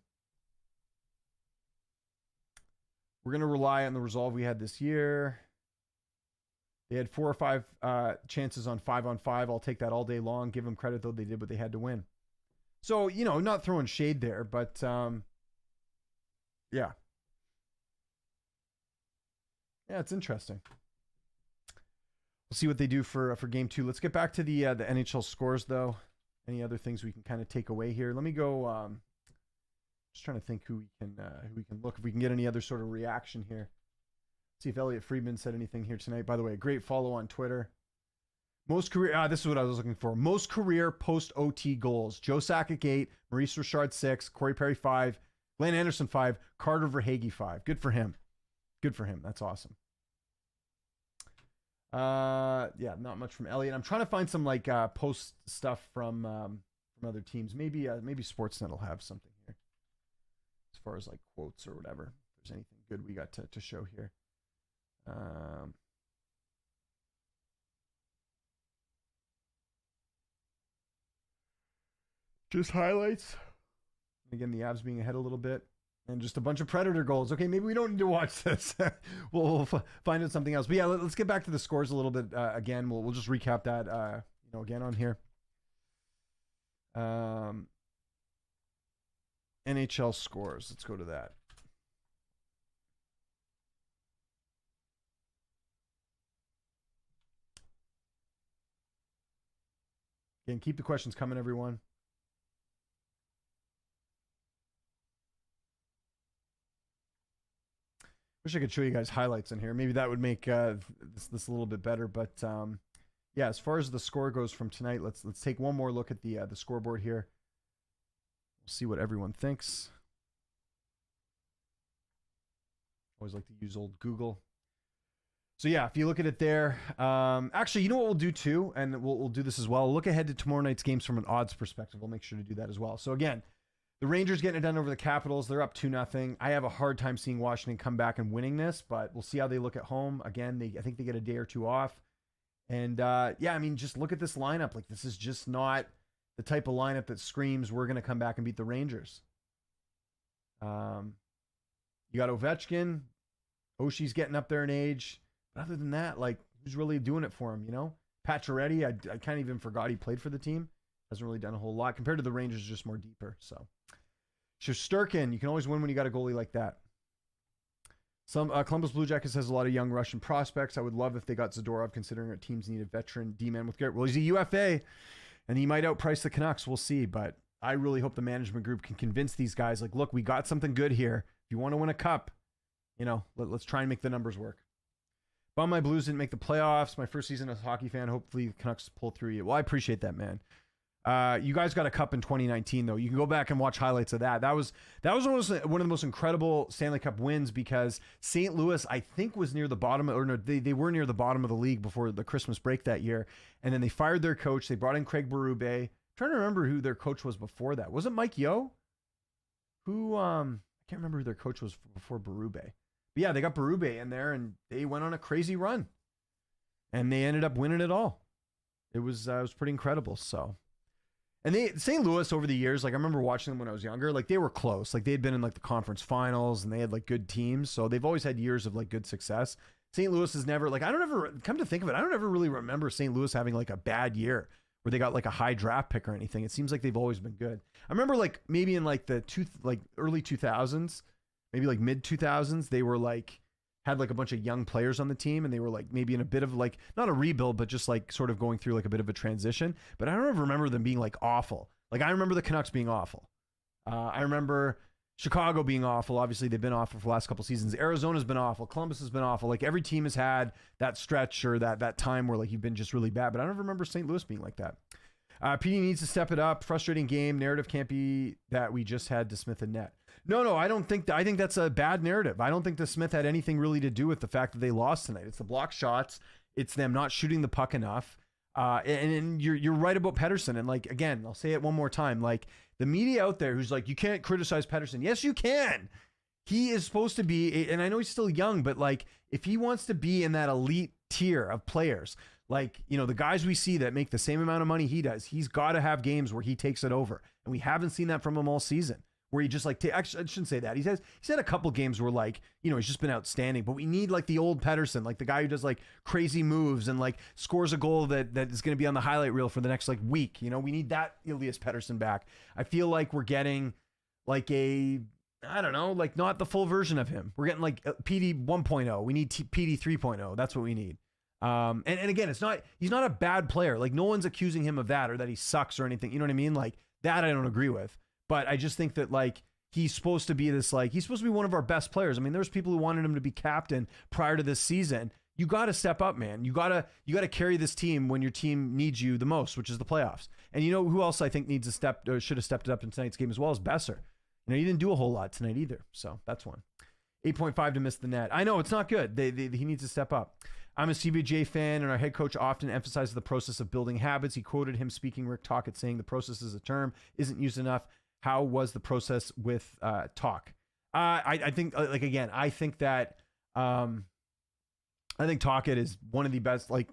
[SPEAKER 1] We're going to rely on the resolve we had this year. They had 4 or 5 chances on 5-on-5. I'll take that all day long. Give them credit, though. They did what they had to win. So, not throwing shade there, but yeah. Yeah, it's interesting. We'll see what they do for game 2. Let's get back to the NHL scores, though. Any other things we can kind of take away here? Let me go... just trying to think who we can look, if we can get any other sort of reaction here. See if Elliot Friedman said anything here tonight. By the way, a great follow on Twitter. Most career, this is what I was looking for. Most career post OT goals. Joe Sakic 8, Maurice Richard 6, Corey Perry 5, Glenn Anderson 5, Carter Verhaeghe 5. Good for him. Good for him. That's awesome. Yeah, not much from Elliot. I'm trying to find some like post stuff from other teams. Maybe Sportsnet will have something here as far as like quotes or whatever. If there's anything good we got to show here. Just highlights. Again, the Avs being ahead a little bit. And just a bunch of Predator goals. Okay, maybe we don't need to watch this. we'll find out something else. But yeah, let's get back to the scores a little bit again. We'll just recap that again on here. NHL scores. Let's go to that. Again, keep the questions coming, everyone. Wish I could show you guys highlights in here. Maybe that would make this a little bit better. But yeah, as far as the score goes from tonight, let's take one more look at the scoreboard here. We'll see what everyone thinks. Always like to use old Google. So yeah, if you look at it there, actually, you know what we'll do too, and we'll do this as well. Look ahead to tomorrow night's games from an odds perspective. We'll make sure to do that as well. So again, The Rangers getting it done over the Capitals. They're up 2-0. I have a hard time seeing Washington come back and winning this, but we'll see how they look at home. Again, I think they get a day or two off. And yeah, I mean, just look at this lineup. Like, this is just not the type of lineup that screams we're going to come back and beat the Rangers. You got Ovechkin. Oshie's getting up there in age. But other than that, like, who's really doing it for him, you know? Pacioretty, I kind of even forgot he played for the team. Hasn't really done a whole lot. Compared to the Rangers, just more deeper. So, Shesterkin, you can always win when you got a goalie like that. Some Columbus Blue Jackets has a lot of young Russian prospects. I would love if they got Zadorov, considering our teams need a veteran D-man with Garrett. Well, he's a UFA, and he might outprice the Canucks. We'll see, but I really hope the management group can convince these guys, like, look, we got something good here. If you want to win a cup, you know, let's try and make the numbers work. Bum my Blues didn't make the playoffs. My first season as a hockey fan. Hopefully the Canucks pull through. Well, I appreciate that, man. You guys got a cup in 2019, though. You can go back and watch highlights of that. That was one of the most incredible Stanley Cup wins, because St. Louis, I think, was near the bottom, or no, they were near the bottom of the league before the Christmas break that year. And then they fired their coach. They brought in Craig Berube. I'm trying to remember who their coach was before that. Was it Mike Yeo? I can't remember who their coach was before Berube. But yeah, they got Berube in there, and they went on a crazy run, and they ended up winning it all. It was pretty incredible. So. And St. Louis over the years, like, I remember watching them when I was younger, like, they were close. Like, they had been in, like, the conference finals, and they had, like, good teams. So they've always had years of, like, good success. St. Louis is never, like, come to think of it, I don't ever really remember St. Louis having, like, a bad year where they got, like, a high draft pick or anything. It seems like they've always been good. I remember, like, maybe in, like, early 2000s, maybe, like, mid 2000s, they were, like, had like a bunch of young players on the team, and they were like maybe in a bit of like, not a rebuild, but just like sort of going through like a bit of a transition. But I don't ever remember them being like awful. Like, I remember the Canucks being awful. I remember Chicago being awful. Obviously, they've been awful for the last couple seasons. Arizona's been awful. Columbus has been awful. Like, every team has had that stretch or that time where like you've been just really bad. But I don't ever remember St. Louis being like that. PD needs to step it up. Frustrating game. Narrative can't be that we just had DeSmith and net. No, I don't think I think that's a bad narrative. I don't think DeSmith had anything really to do with the fact that they lost tonight. It's the block shots. It's them not shooting the puck enough. And you're right about Pettersson. And like, again, I'll say it one more time. Like, the media out there who's like, you can't criticize Pettersson. Yes, you can. He is supposed to be, and I know he's still young, but like, if he wants to be in that elite tier of players, like, you know, the guys we see that make the same amount of money he does, he's got to have games where he takes it over. And we haven't seen that from him all season, where he just like, actually, I shouldn't say that. He's had a couple games where like, you know, he's just been outstanding, but we need like the old Pettersson, like the guy who does like crazy moves and like scores a goal that is going to be on the highlight reel for the next like week. You know, we need that Elias Pettersson back. I feel like we're getting like I don't know, like not the full version of him. We're getting like PD 1.0. We need PD 3.0. That's what we need. And again, he's not a bad player. Like, no one's accusing him of that or that he sucks or anything. You know what I mean? Like, that I don't agree with. But I just think that like he's supposed to be this, like, he's supposed to be one of our best players. I mean, there's people who wanted him to be captain prior to this season. You got to step up, man. You got to carry this team when your team needs you the most, which is the playoffs. And you know who else I think should have stepped it up in tonight's game as well as Besser. You know, he didn't do a whole lot tonight either. So that's one. 8.5 to miss the net. I know it's not good. He needs to step up. I'm a CBJ fan, and our head coach often emphasizes the process of building habits. He quoted him speaking Rick Tocchet saying the process is a term isn't used enough. How was the process with Talk? I think, like, again, I think that I think Tocchet is one of the best. Like,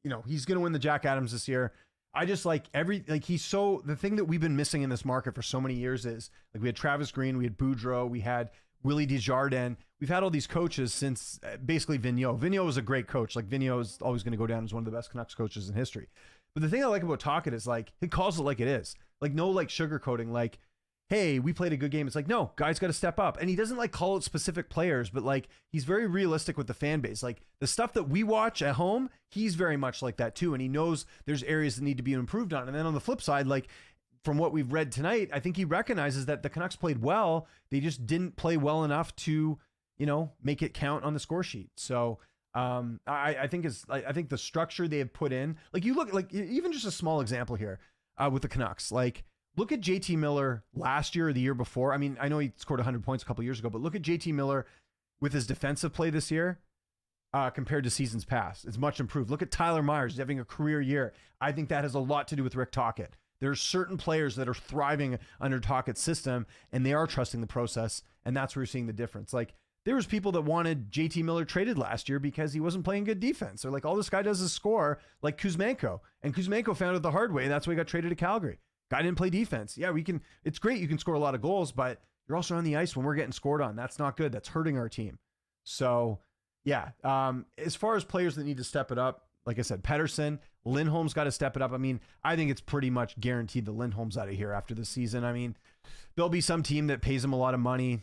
[SPEAKER 1] you know, he's going to win the Jack Adams this year. I just like the thing that we've been missing in this market for so many years is like we had Travis Green, we had Boudreau, we had Willie Desjardins. We've had all these coaches since basically Vigneault. Vigneault was a great coach. Like, Vigneault is always going to go down as one of the best Canucks coaches in history. But the thing I like about Tocchet is like he calls it like it is. Like, no like sugarcoating. Like, hey, we played a good game. It's like, no, guys got to step up. And he doesn't like call it specific players, but like he's very realistic with the fan base. Like, the stuff that we watch at home, he's very much like that too. And he knows there's areas that need to be improved on. And then on the flip side, like from what we've read tonight, I think he recognizes that the Canucks played well. They just didn't play well enough to, you know, make it count on the score sheet. So I think the structure they have put in, like, you look, like, even just a small example here with the Canucks, like, look at JT Miller last year or the year before. I mean, I know he scored 100 points a couple years ago, but look at JT Miller with his defensive play this year compared to seasons past. It's much improved. Look at Tyler Myers. He's having a career year. I think that has a lot to do with Rick Tocchet. There's certain players that are thriving under Tocchet's system, and they are trusting the process, and that's where you're seeing the difference. Like, there was people that wanted JT Miller traded last year because he wasn't playing good defense. They're like, all this guy does is score, like Kuzmenko. And Kuzmenko found it the hard way. That's why he got traded to Calgary. Guy didn't play defense. Yeah, it's great. You can score a lot of goals, but you're also on the ice when we're getting scored on. That's not good. That's hurting our team. So, yeah. As far as players that need to step it up, like I said, Pettersson, Lindholm's got to step it up. I mean, I think it's pretty much guaranteed that Lindholm's out of here after the season. I mean, there'll be some team that pays him a lot of money.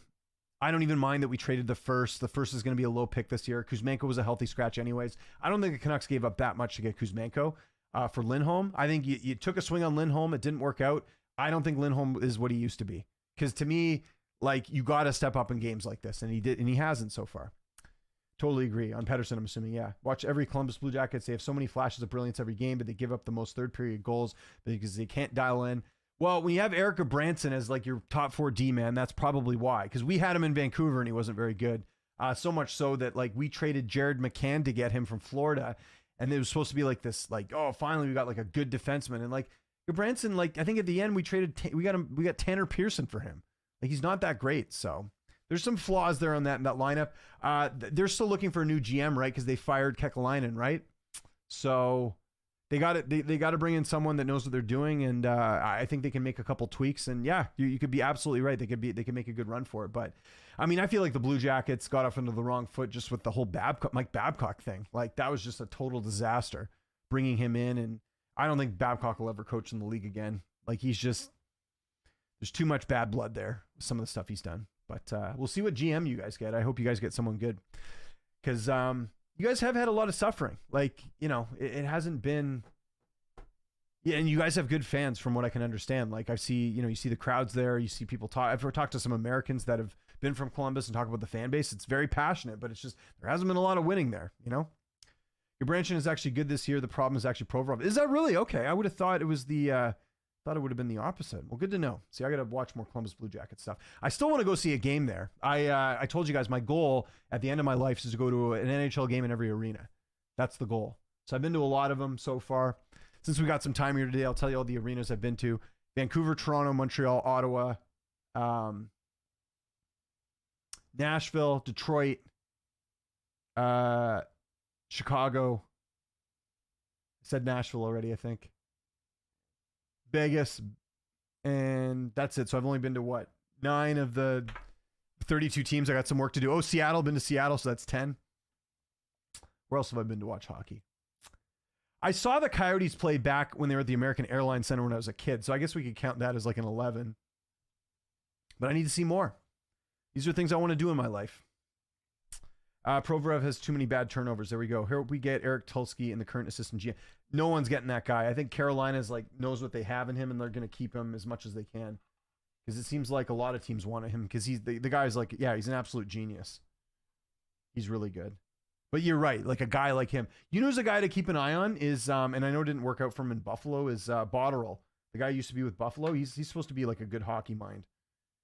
[SPEAKER 1] I don't even mind that we traded the first. The first is going to be a low pick this year. Kuzmenko was a healthy scratch anyways. I don't think the Canucks gave up that much to get Kuzmenko for Lindholm. I think you took a swing on Lindholm. It didn't work out. I don't think Lindholm is what he used to be. Because to me, like, you got to step up in games like this. And he did, and he hasn't so far. Totally agree. On Pettersson, I'm assuming, yeah. Watch every Columbus Blue Jackets. They have so many flashes of brilliance every game, but they give up the most third period goals because they can't dial in. Well, when you have Erica Branson as like your top 4 D man, that's probably why. Because we had him in Vancouver and he wasn't very good. So much so that like we traded Jared McCann to get him from Florida, and it was supposed to be like this, like, oh, finally we got like a good defenseman. And like Branson, like I think at the end we got Tanner Pearson for him. Like he's not that great. So there's some flaws there on that lineup. They're still looking for a new GM, right? Because they fired Kekalainen, right? So they got it. They got to bring in someone that knows what they're doing, and I think they can make a couple tweaks. And yeah, you could be absolutely right. They could make a good run for it. But I mean, I feel like the Blue Jackets got off into the wrong foot just with the whole Mike Babcock thing. Like that was just a total disaster, bringing him in, and I don't think Babcock will ever coach in the league again. Like there's too much bad blood there. Some of the stuff he's done. But we'll see what GM you guys get. I hope you guys get someone good, because you guys have had a lot of suffering. Like, you know, it hasn't been. Yeah, and you guys have good fans from what I can understand. Like I see, you see the crowds there. You see people talk. I've talked to some Americans that have been from Columbus and talk about the fan base. It's very passionate, but it's just there hasn't been a lot of winning there. Your branching is actually good this year. The problem is actually Provorov. Is that really okay? I would have thought it was thought it would have been the opposite. Well, good to know. See, I got to watch more Columbus Blue Jacket stuff. I still want to go see a game there. I told you guys my goal at the end of my life is to go to an NHL game in every arena. That's the goal. So I've been to a lot of them so far. Since we got some time here today, I'll tell you all the arenas I've been to: Vancouver, Toronto, Montreal, Ottawa, Nashville, Detroit, Chicago. I said Nashville already, I think. Vegas, and that's it. So I've only been to 9 of the 32 teams. I got some work to do. Oh, Seattle, been to Seattle, so that's 10. Where else have I been to watch hockey? I saw the Coyotes play back when they were at the American Airlines Center when I was a kid, so I guess we could count that as like an 11. But I need to see more. These are things I want to do in my life. Provorov has too many bad turnovers. There we go. Here we get Eric Tulsky and the current assistant GM. No one's getting that guy. I think Carolina's knows what they have in him, and they're going to keep him as much as they can, because it seems like a lot of teams wanted him, because he's the guy's he's an absolute genius. He's really good. But you're right. Like a guy like him, who's a guy to keep an eye on is, and I know it didn't work out for him in Buffalo, is Botterill. The guy who used to be with Buffalo. He's supposed to be like a good hockey mind.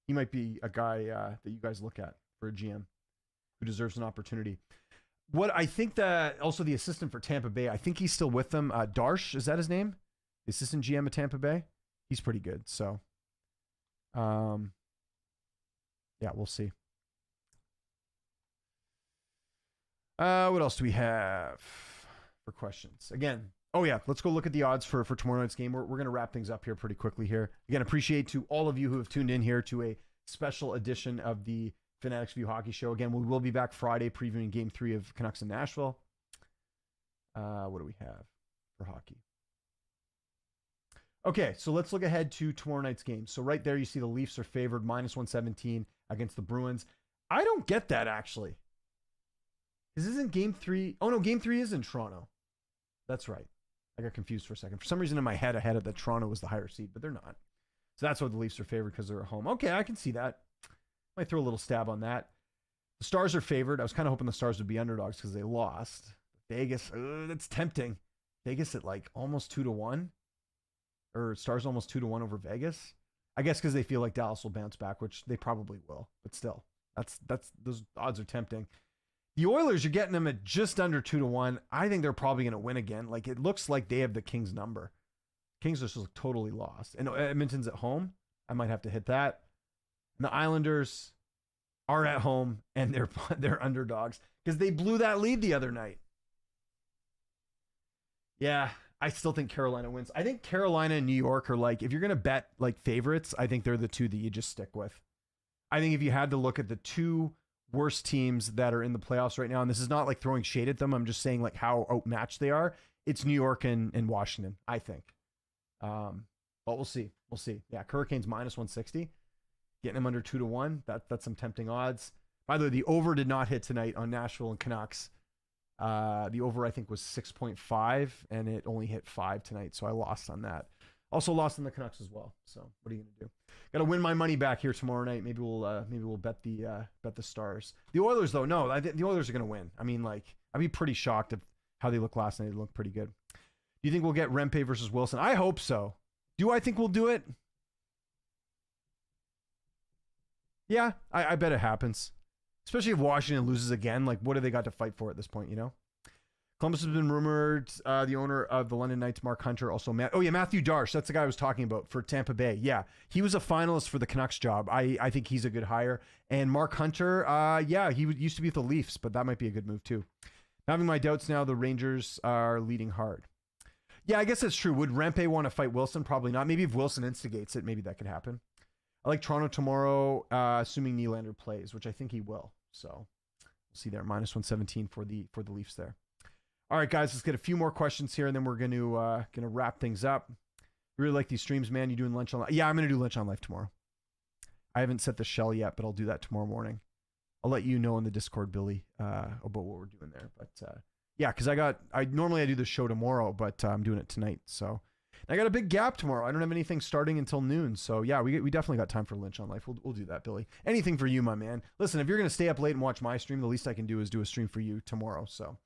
[SPEAKER 1] He might be a guy that you guys look at for a GM who deserves an opportunity. What I think that also the assistant for Tampa Bay, I think he's still with them. Darsh, is that his name? The assistant GM at Tampa Bay. He's pretty good. So, yeah, we'll see. What else do we have for questions? Again, let's go look at the odds for tomorrow night's game. We're going to wrap things up here pretty quickly here. Again, appreciate to all of you who have tuned in here to a special edition of the Fanatics View Hockey Show. Again, we will be back Friday previewing Game 3 of Canucks in Nashville. What do we have for hockey? Okay, so let's look ahead to tomorrow night's game. So right there, you see the Leafs are favored -117 against the Bruins. I don't get that, actually. This isn't Game 3. Oh, no, Game 3 is in Toronto. That's right. I got confused for a second. For some reason in my head, I had it that Toronto was the higher seed, but they're not. So that's why the Leafs are favored, because they're at home. Okay, I can see that. Might throw a little stab on that. The Stars are favored. I was kind of hoping the Stars would be underdogs because they lost. Vegas, that's tempting. Vegas at almost 2-1. Or Stars almost 2-1 over Vegas. I guess because they feel like Dallas will bounce back, which they probably will. But still, that's those odds are tempting. The Oilers, you're getting them at just under 2-1. I think they're probably going to win again. It looks like they have the Kings number. Kings just look totally lost. And Edmonton's at home. I might have to hit that. And the Islanders are at home, and they're underdogs because they blew that lead the other night. Yeah, I still think Carolina wins. I think Carolina and New York are like, if you're going to bet like favorites, I think they're the two that you just stick with. I think if you had to look at the two worst teams that are in the playoffs right now, and this is not like throwing shade at them, I'm just saying like how outmatched they are, it's New York and Washington, I think. But we'll see. We'll see. Yeah, Hurricanes minus 160. Getting them under 2-1. That's some tempting odds. By the way, the over did not hit tonight on Nashville and Canucks. The over, I think, was 6.5, and it only hit 5 tonight, so I lost on that. Also lost on the Canucks as well. So what are you gonna do? Got to win my money back here tomorrow night. Maybe we'll bet the Stars. The Oilers, though, no, I think the Oilers are gonna win. I mean, like, I'd be pretty shocked at how they looked last night. They looked pretty good. Do you think we'll get Rempe versus Wilson? I hope so. Do I think we'll do it? Yeah, I bet it happens. Especially if Washington loses again. Like, what do they got to fight for at this point, you know? Columbus has been rumored. The owner of the London Knights, Mark Hunter, also Matthew Darsh. That's the guy I was talking about for Tampa Bay. Yeah, he was a finalist for the Canucks job. I think he's a good hire. And Mark Hunter, he used to be with the Leafs, but that might be a good move too. Having my doubts now, the Rangers are leading hard. Yeah, I guess that's true. Would Rempe want to fight Wilson? Probably not. Maybe if Wilson instigates it, maybe that could happen. I like Toronto tomorrow, assuming Nylander plays, which I think he will. So we'll see there. Minus 117 for the Leafs there. All right, guys, let's get a few more questions here, and then we're gonna wrap things up. Really like these streams, man. You doing lunch on life? Yeah, I'm gonna do lunch on life tomorrow. I haven't set the shell yet, but I'll do that tomorrow morning. I'll let you know in the Discord, Billy, about what we're doing there. But yeah, because I normally do the show tomorrow, but I'm doing it tonight. So I got a big gap tomorrow. I don't have anything starting until noon. So yeah, we definitely got time for lunch on life. We'll do that, Billy. Anything for you, my man. Listen, if you're gonna stay up late and watch my stream, the least I can do is do a stream for you tomorrow. So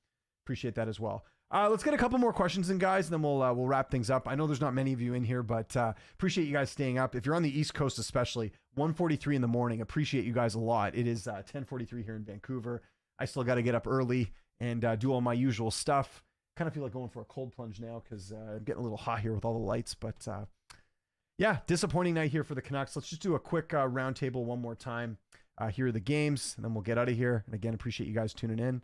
[SPEAKER 1] appreciate that as well. Let's get a couple more questions in, guys, and then we'll wrap things up. I know there's not many of you in here, but appreciate you guys staying up. If you're on the East Coast, especially 1:43 in the morning, appreciate you guys a lot. It is 10:43 here in Vancouver. I still got to get up early and do all my usual stuff. Kind of feel like going for a cold plunge now because I'm getting a little hot here with all the lights. But yeah, disappointing night here for the Canucks. Let's just do a quick round table one more time. Here are the games, and then we'll get out of here. And again, appreciate you guys tuning in.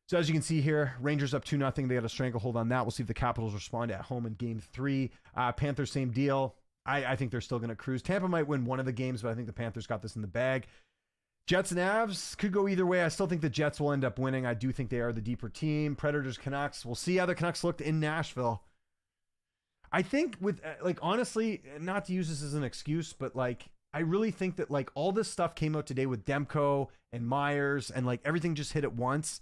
[SPEAKER 1] So as you can see here, Rangers up 2-0. They got a stranglehold on that. We'll see if the Capitals respond at home in game 3. Panthers, same deal. I think they're still going to cruise. Tampa might win one of the games, but I think the Panthers got this in the bag. Jets and Avs could go either way. I still think the Jets will end up winning. I do think they are the deeper team. Predators, Canucks. We'll see how the Canucks looked in Nashville. I think with, like, honestly, not to use this as an excuse, but like, I really think that like all this stuff came out today with Demko and Myers and like everything just hit at once.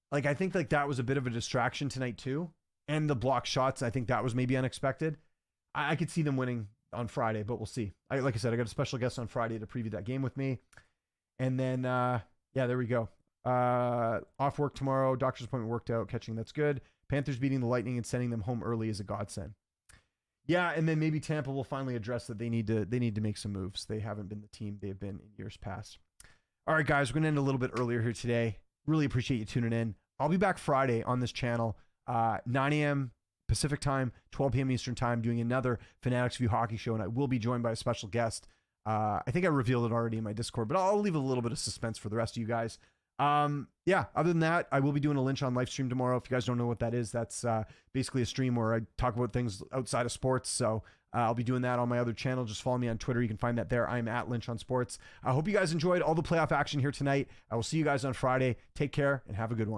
[SPEAKER 1] Like, I think like that was a bit of a distraction tonight too. And the block shots, I think that was maybe unexpected. I could see them winning on Friday, but we'll see. Like I said, I got a special guest on Friday to preview that game with me. And then, yeah, there we go. Off work tomorrow. Doctor's appointment worked out. Catching, that's good. Panthers beating the Lightning and sending them home early is a godsend. Yeah, and then maybe Tampa will finally address that they need to make some moves. They haven't been the team they've been in years past. All right, guys, we're going to end a little bit earlier here today. Really appreciate you tuning in. I'll be back Friday on this channel, 9 a.m. Pacific time, 12 p.m. Eastern time, doing another Fanatics View Hockey show, and I will be joined by a special guest. I think I revealed it already in my Discord, but I'll leave a little bit of suspense for the rest of you guys. Yeah, other than that, I will be doing a Lynch on Life stream tomorrow. If you guys don't know what that is, that's basically a stream where I talk about things outside of sports. So I'll be doing that on my other channel. Just follow me on Twitter. You can find that there. I'm at Lynch on Sports. I hope you guys enjoyed all the playoff action here tonight. I will see you guys on Friday. Take care and have a good one.